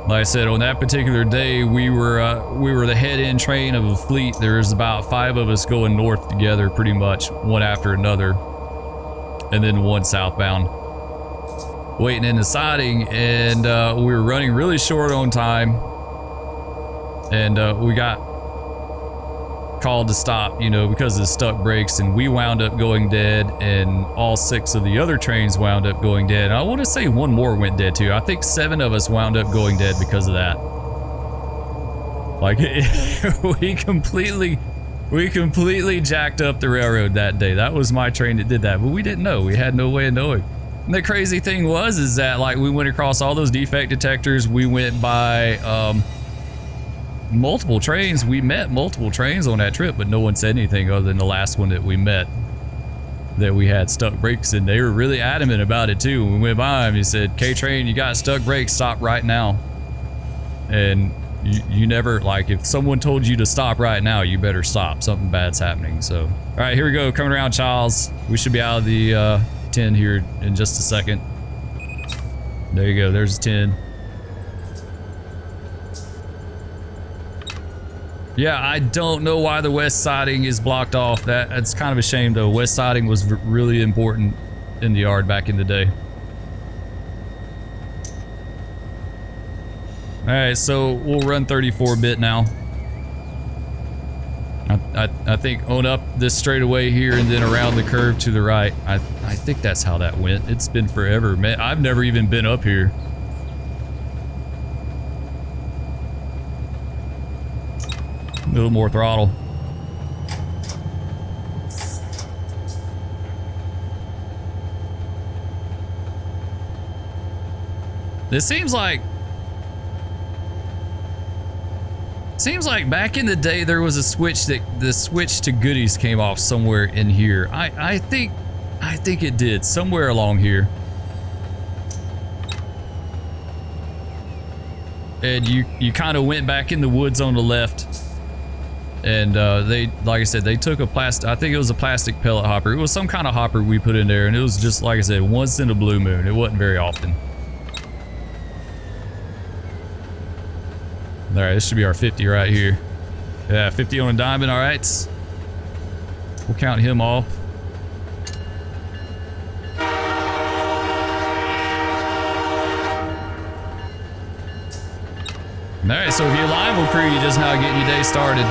like I said, on that particular day, we were the head-end train of a fleet. There's about 5 of us going north together, pretty much, one after another, and then one southbound, waiting in the siding. And we were running really short on time, and we got called to stop, you know, because of the stuck brakes, and we wound up going dead, and all 6 of the other trains wound up going dead. And I want to say one more went dead too. I think 7 of us wound up going dead because of that. Like, we completely jacked up the railroad that day. That was my train that did that, but we didn't know. We had no way of knowing. And the crazy thing was is that, like, we went across all those defect detectors. We went by multiple trains. We met multiple trains on that trip, but no one said anything other than the last one that we met that we had stuck brakes, and they were really adamant about it too. When we went by him, he said, "K-train, you got stuck brakes, stop right now." And you never, like, if someone told you to stop right now, you better stop. Something bad's happening. So, all right, here we go, coming around Charles. We should be out of the 10 here in just a second. There you go, there's 10. Yeah, I don't know why the west siding is blocked off. That's kind of a shame, though. West siding was really important in the yard back in the day. All right, so we'll run 34-bit now. I think on up this straightaway here and then around the curve to the right. I think that's how that went. It's been forever, man. I've never even been up here. A little more throttle. This seems like back in the day there was a switch that the switch to goodies came off somewhere in here. I think it did somewhere along here. And you kind of went back in the woods on the left. And they, like I said, they took a plastic, I think it was a plastic pellet hopper. It was some kind of hopper we put in there, and it was just, like I said, once in a blue moon. It wasn't very often. All right, this should be our 50 right here. Yeah, 50 on a diamond, all right. We'll count him off. All right, so if you're liable crew, you're just now getting your day started.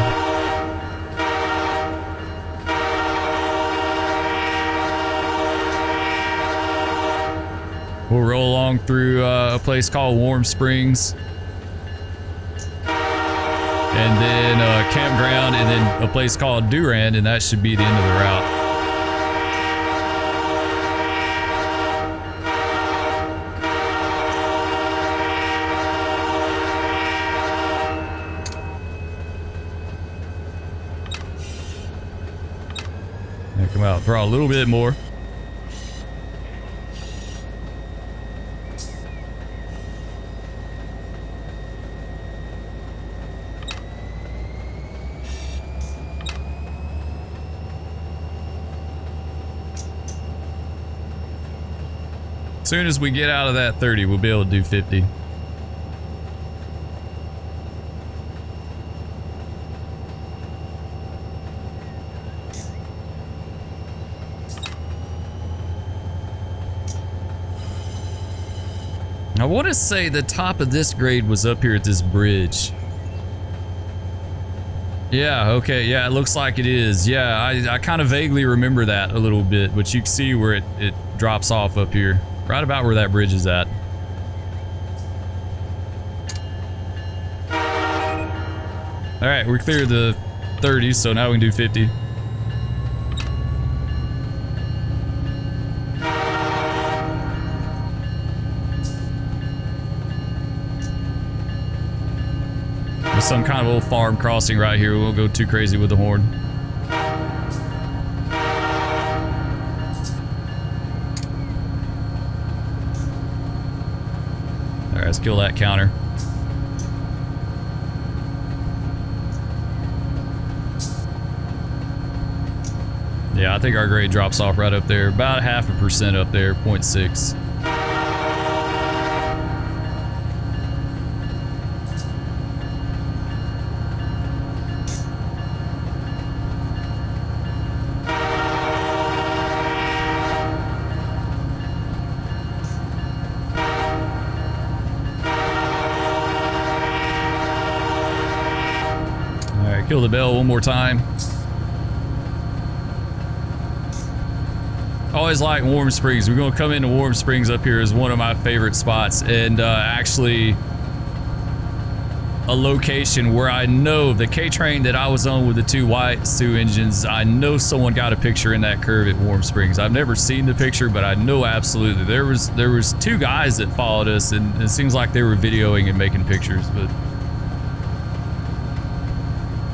We'll roll along through a place called Warm Springs, and then a campground, and then a place called Durand, and that should be the end of the route. Now come out, throw a little bit more. As soon as we get out of that 30, we'll be able to do 50. I want to say the top of this grade was up here at this bridge. Yeah, okay, yeah, it looks like it is. Yeah, I kind of vaguely remember that a little bit, but you can see where it drops off up here. Right about where that bridge is at. Alright, we cleared the 30, so now we can do 50. There's some kind of old farm crossing right here. We won't go too crazy with the horn. Alright, let's kill that counter. Yeah, I think our grade drops off right up there. About 0.5% up there, 0.6. Kill the bell one more time. Always like Warm Springs. We're going to come into Warm Springs up here is one of my favorite spots, and actually a location where I know the K train that I was on with the 2 white SU engines, I know someone got a picture in that curve at Warm Springs. I've never seen the picture, but I know absolutely there was 2 guys that followed us, and it seems like they were videoing and making pictures. But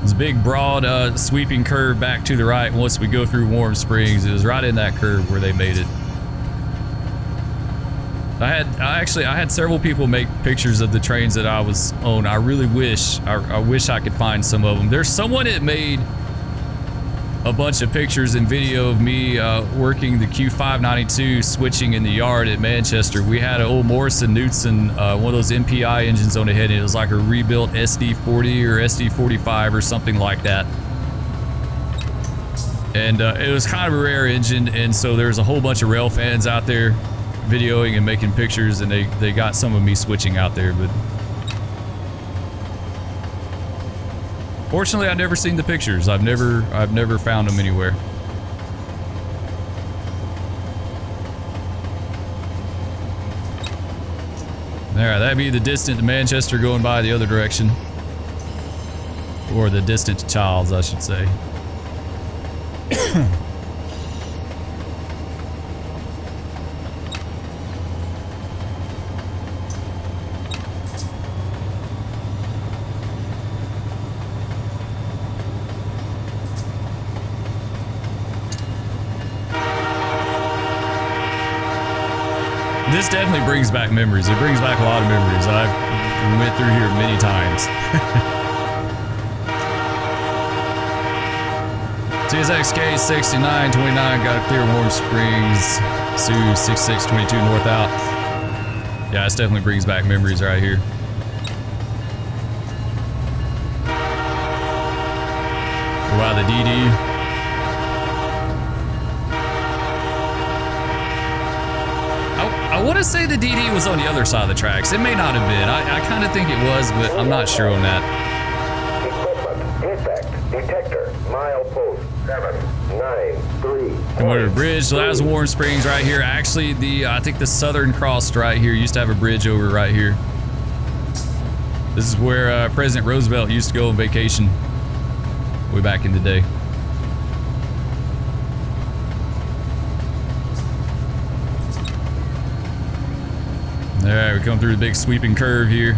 this big, broad, sweeping curve back to the right once we go through Warm Springs. It was right in that curve where they made it. I had several people make pictures of the trains that I was on. I really wish, I wish I could find some of them. There's someone that made a bunch of pictures and video of me working the Q592 switching in the yard at Manchester. We had an old Morrison Knudsen, one of those MPI engines on the head, and it was like a rebuilt SD40 or SD45 or something like that. And it was kind of a rare engine, and so there's a whole bunch of rail fans out there videoing and making pictures, and they got some of me switching out there, but fortunately, I've never seen the pictures. I've never found them anywhere. There, that'd be the distant to Manchester going by the other direction. Or the distant to Childs, I should say. This definitely brings back memories. It brings back a lot of memories. I've went through here many times. TSXK 6929 got a clear Warm Springs. Sioux 6622 north out. Yeah, this definitely brings back memories right here. Wow, the DD. I want to say the DD was on the other side of the tracks. It may not have been. I kind of think it was, but I'm not sure on that. Equipment, defect, detector, milepost 793. Come over to the bridge. So that was Warm Springs right here. Actually, I think the Southern Cross right here used to have a bridge over right here. This is where President Roosevelt used to go on vacation way back in the day. Alright, we come through the big sweeping curve here.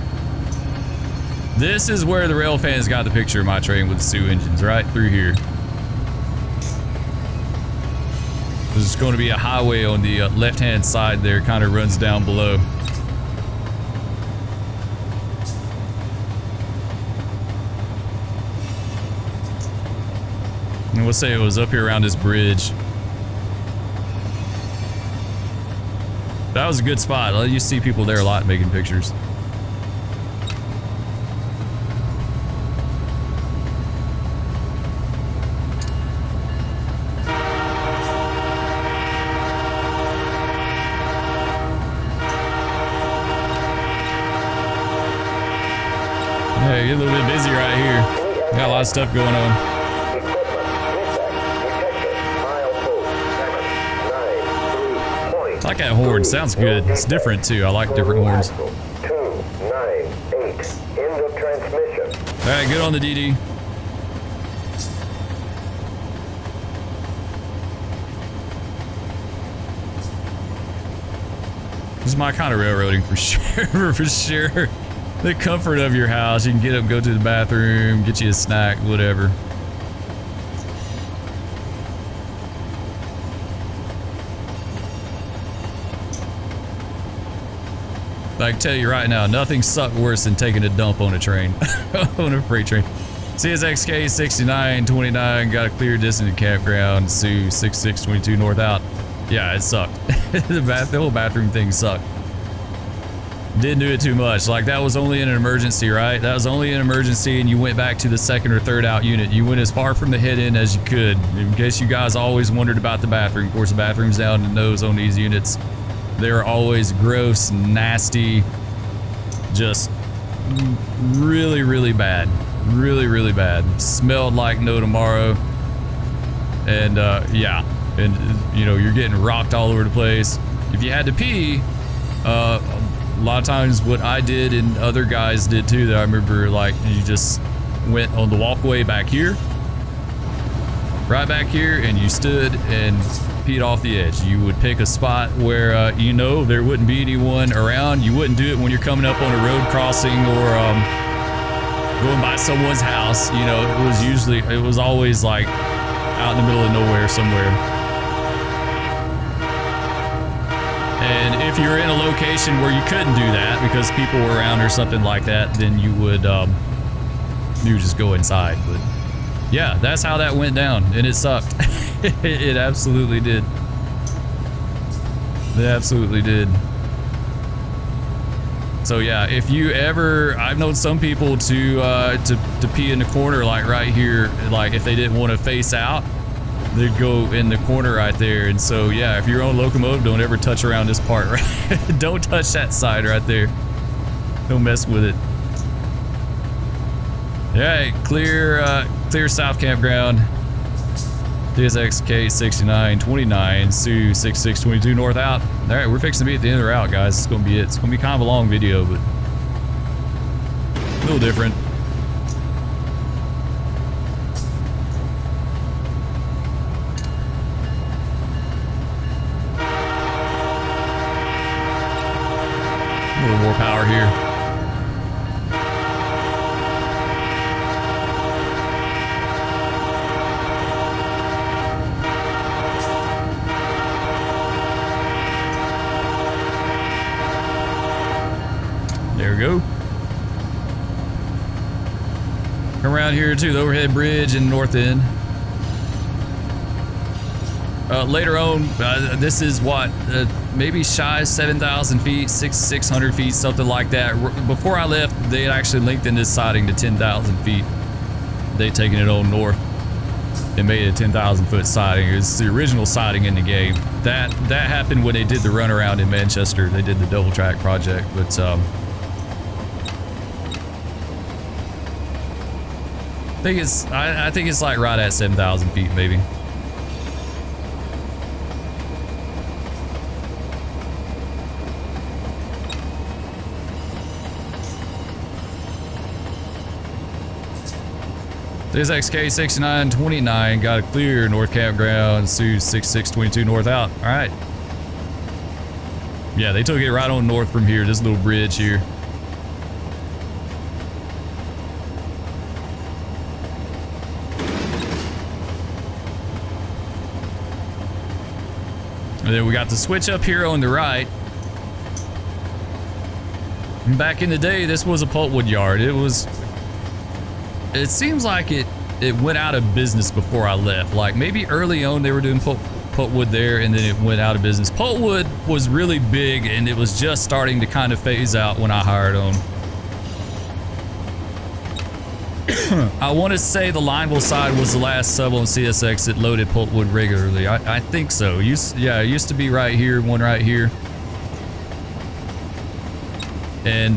This is where the rail fans got the picture of my train with the Sioux engines, right through here. This is going to be a highway on the left-hand side there, kind of runs down below. And we'll say it was up here around this bridge. That was a good spot. You see people there a lot making pictures. Yeah, get a little bit busy right here. Got a lot of stuff going on. I like that horn. Sounds good. It's different too. I like different horns. 298. End of transmission. All right, good on the DD. This is my kind of railroading for sure. For sure. The comfort of your house. You can get up, go to the bathroom, get you a snack, whatever. I can tell you right now, nothing sucked worse than taking a dump on a train, on a freight train. CSXK 6929 got a clear distance to campground. Sioux 6622 north out. Yeah, it sucked. The whole bathroom thing sucked. Didn't do it too much. Like, that was only in an emergency, right? That was only an emergency, and you went back to the second or third out unit. You went as far from the head end as you could. In case you guys always wondered about the bathroom. Of course, the bathroom's down the nose on these units. They're always gross, nasty, just really, really bad. Really, really bad. Smelled like no tomorrow. And, yeah. And, you know, you're getting rocked all over the place. If you had to pee, a lot of times what I did and other guys did too, that I remember, like, you just went on the walkway back here, right back here, and you stood and peed off the edge. You would pick a spot where, you know, there wouldn't be anyone around. You wouldn't do it when you're coming up on a road crossing or going by someone's house. You know, it was always like out in the middle of nowhere somewhere. And if you're in a location where you couldn't do that because people were around or something like that, then you would just go inside. But yeah, that's how that went down, and it sucked. It absolutely did. It absolutely did. So yeah, if you ever, I've known some people to pee in the corner, like right here, like if they didn't want to face out, they'd go in the corner right there. And so yeah, if you're on locomotive, don't ever touch around this part, right? Don't touch that side right there. Don't mess with it. All right, clear south campground. DSXK 6929, Sioux 6622 north out. All right, we're fixing to be at the end of the route, guys. It's gonna be it. It's gonna be kind of a long video, but a little different. A little more power here. There we go. Come around here to the overhead bridge in the north end. Later on, this is what, maybe shy of 7,000 feet, 600 feet, something like that. Before I left, they had actually lengthened this siding to 10,000 feet. They'd taken it on north and made it a 10,000 foot siding. It was the original siding in the game. That happened when they did the runaround in Manchester. They did the double track project, but I think it's like right at 7,000 feet, maybe. This XK 6929 got a clear north campground. Sioux 6622 north out. All right. Yeah, they took it right on north from here. This little bridge here. And then we got the switch up here on the right. And back in the day, this was a pulpwood yard. It seems like it went out of business before I left. Like maybe early on they were doing Pultwood there, and then it went out of business. Pultwood was really big, and it was just starting to kind of phase out when I hired on. I want to say the Lineville side was the last sub on CSX that loaded Pultwood regularly. I think so. Yeah, it used to be right here, one right here. And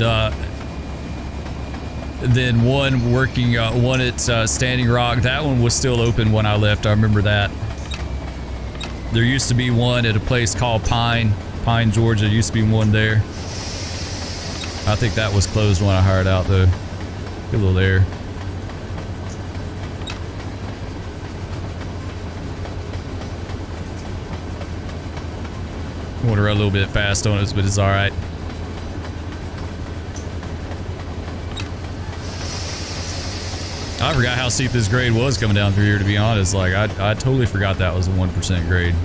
then one working, one at Standing Rock. That one was still open when I left. I remember that. There used to be one at a place called Pine, Georgia. There used to be one there. I think that was closed when I hired out though. Good little there. I want to run a little bit fast on us, but it's all right. I forgot how steep this grade was coming down through here, to be honest. Like, I totally forgot that was a 1% grade.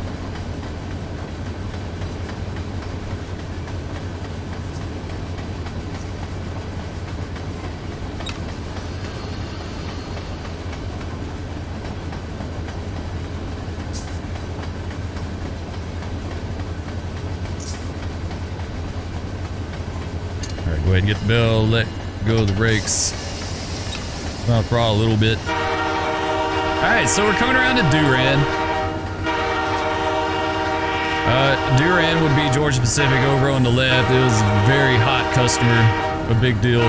All right, go ahead and get the bell, let go of the brakes. I'll throttle a little bit. Alright, so we're coming around to Durand. Durand would be Georgia Pacific over on the left. It was a very hot customer, a big deal.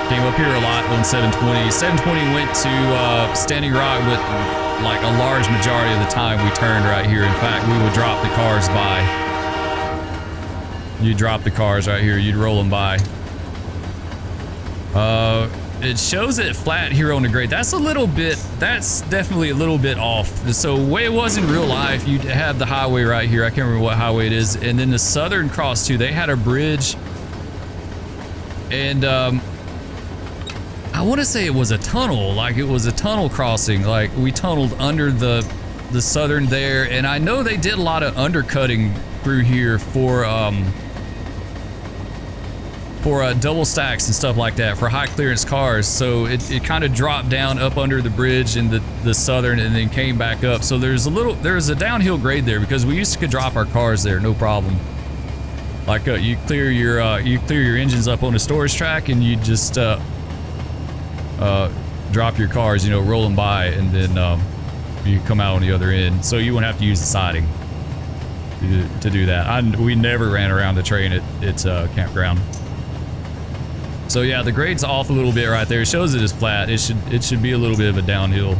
Came up here a lot on 720. 720 went to Standing Rock, but like a large majority of the time we turned right here. In fact, we would drop the cars by. You'd drop the cars right here. You'd roll them by. It shows it flat here on the grade. That's definitely a little bit off. So way it was in real life, you'd have the highway right here. I can't remember what highway it is. And then the southern cross too, they had a bridge. And I want to say it was a tunnel, like it was a tunnel crossing. Like we tunneled under the southern there. And I know they did a lot of undercutting through here for double stacks and stuff like that for high clearance cars. So it kind of dropped down up under the bridge in the southern and then came back up. So there's a downhill grade there because we used to drop our cars there, no problem. Like you clear your engines up on the storage track and you just drop your cars, you know, roll them by, and then you come out on the other end. So you won't have to use the siding to do that. We never ran around the train at campground. So yeah, the grade's off a little bit right there. It shows it is flat. It should be a little bit of a downhill.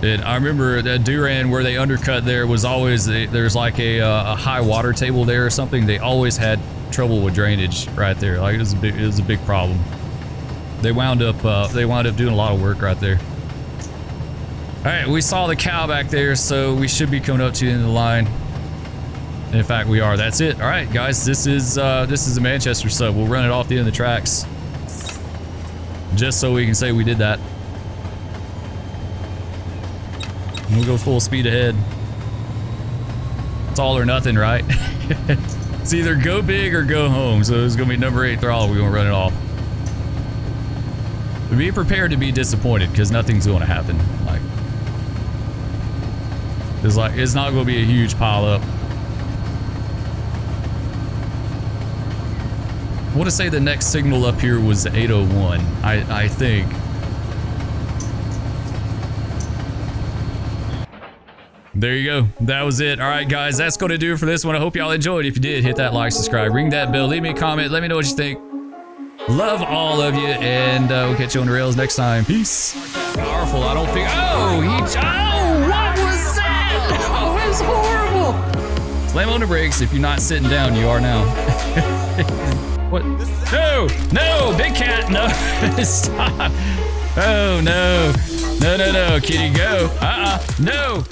And I remember that Durand where they undercut there was always there's like a high water table there or something. They always had trouble with drainage right there. Like it was a big problem. They wound up doing a lot of work right there. All right, we saw the cow back there, so we should be coming up to the end of the line. In fact, we are. That's it. All right, guys. This is a Manchester sub. We'll run it off the end of the tracks, just so we can say we did that. And we'll go full speed ahead. It's all or nothing, right? It's either go big or go home. So it's gonna be number 8 throttle. We're gonna run it off. But be prepared to be disappointed because nothing's gonna happen. It's not gonna be a huge pile up. I want to say the next signal up here was 801, I think. There you go. That was it. All right, guys, that's going to do it for this one. I hope y'all enjoyed. If you did, hit that like, subscribe, ring that bell, leave me a comment. Let me know what you think. Love all of you, and we'll catch you on the rails next time. Peace. Powerful. I don't think. Oh, what was that? Oh, it was horrible. Slam on the brakes. If you're not sitting down, you are now. What? No, big cat, no, stop. Oh, no, kitty, go. No,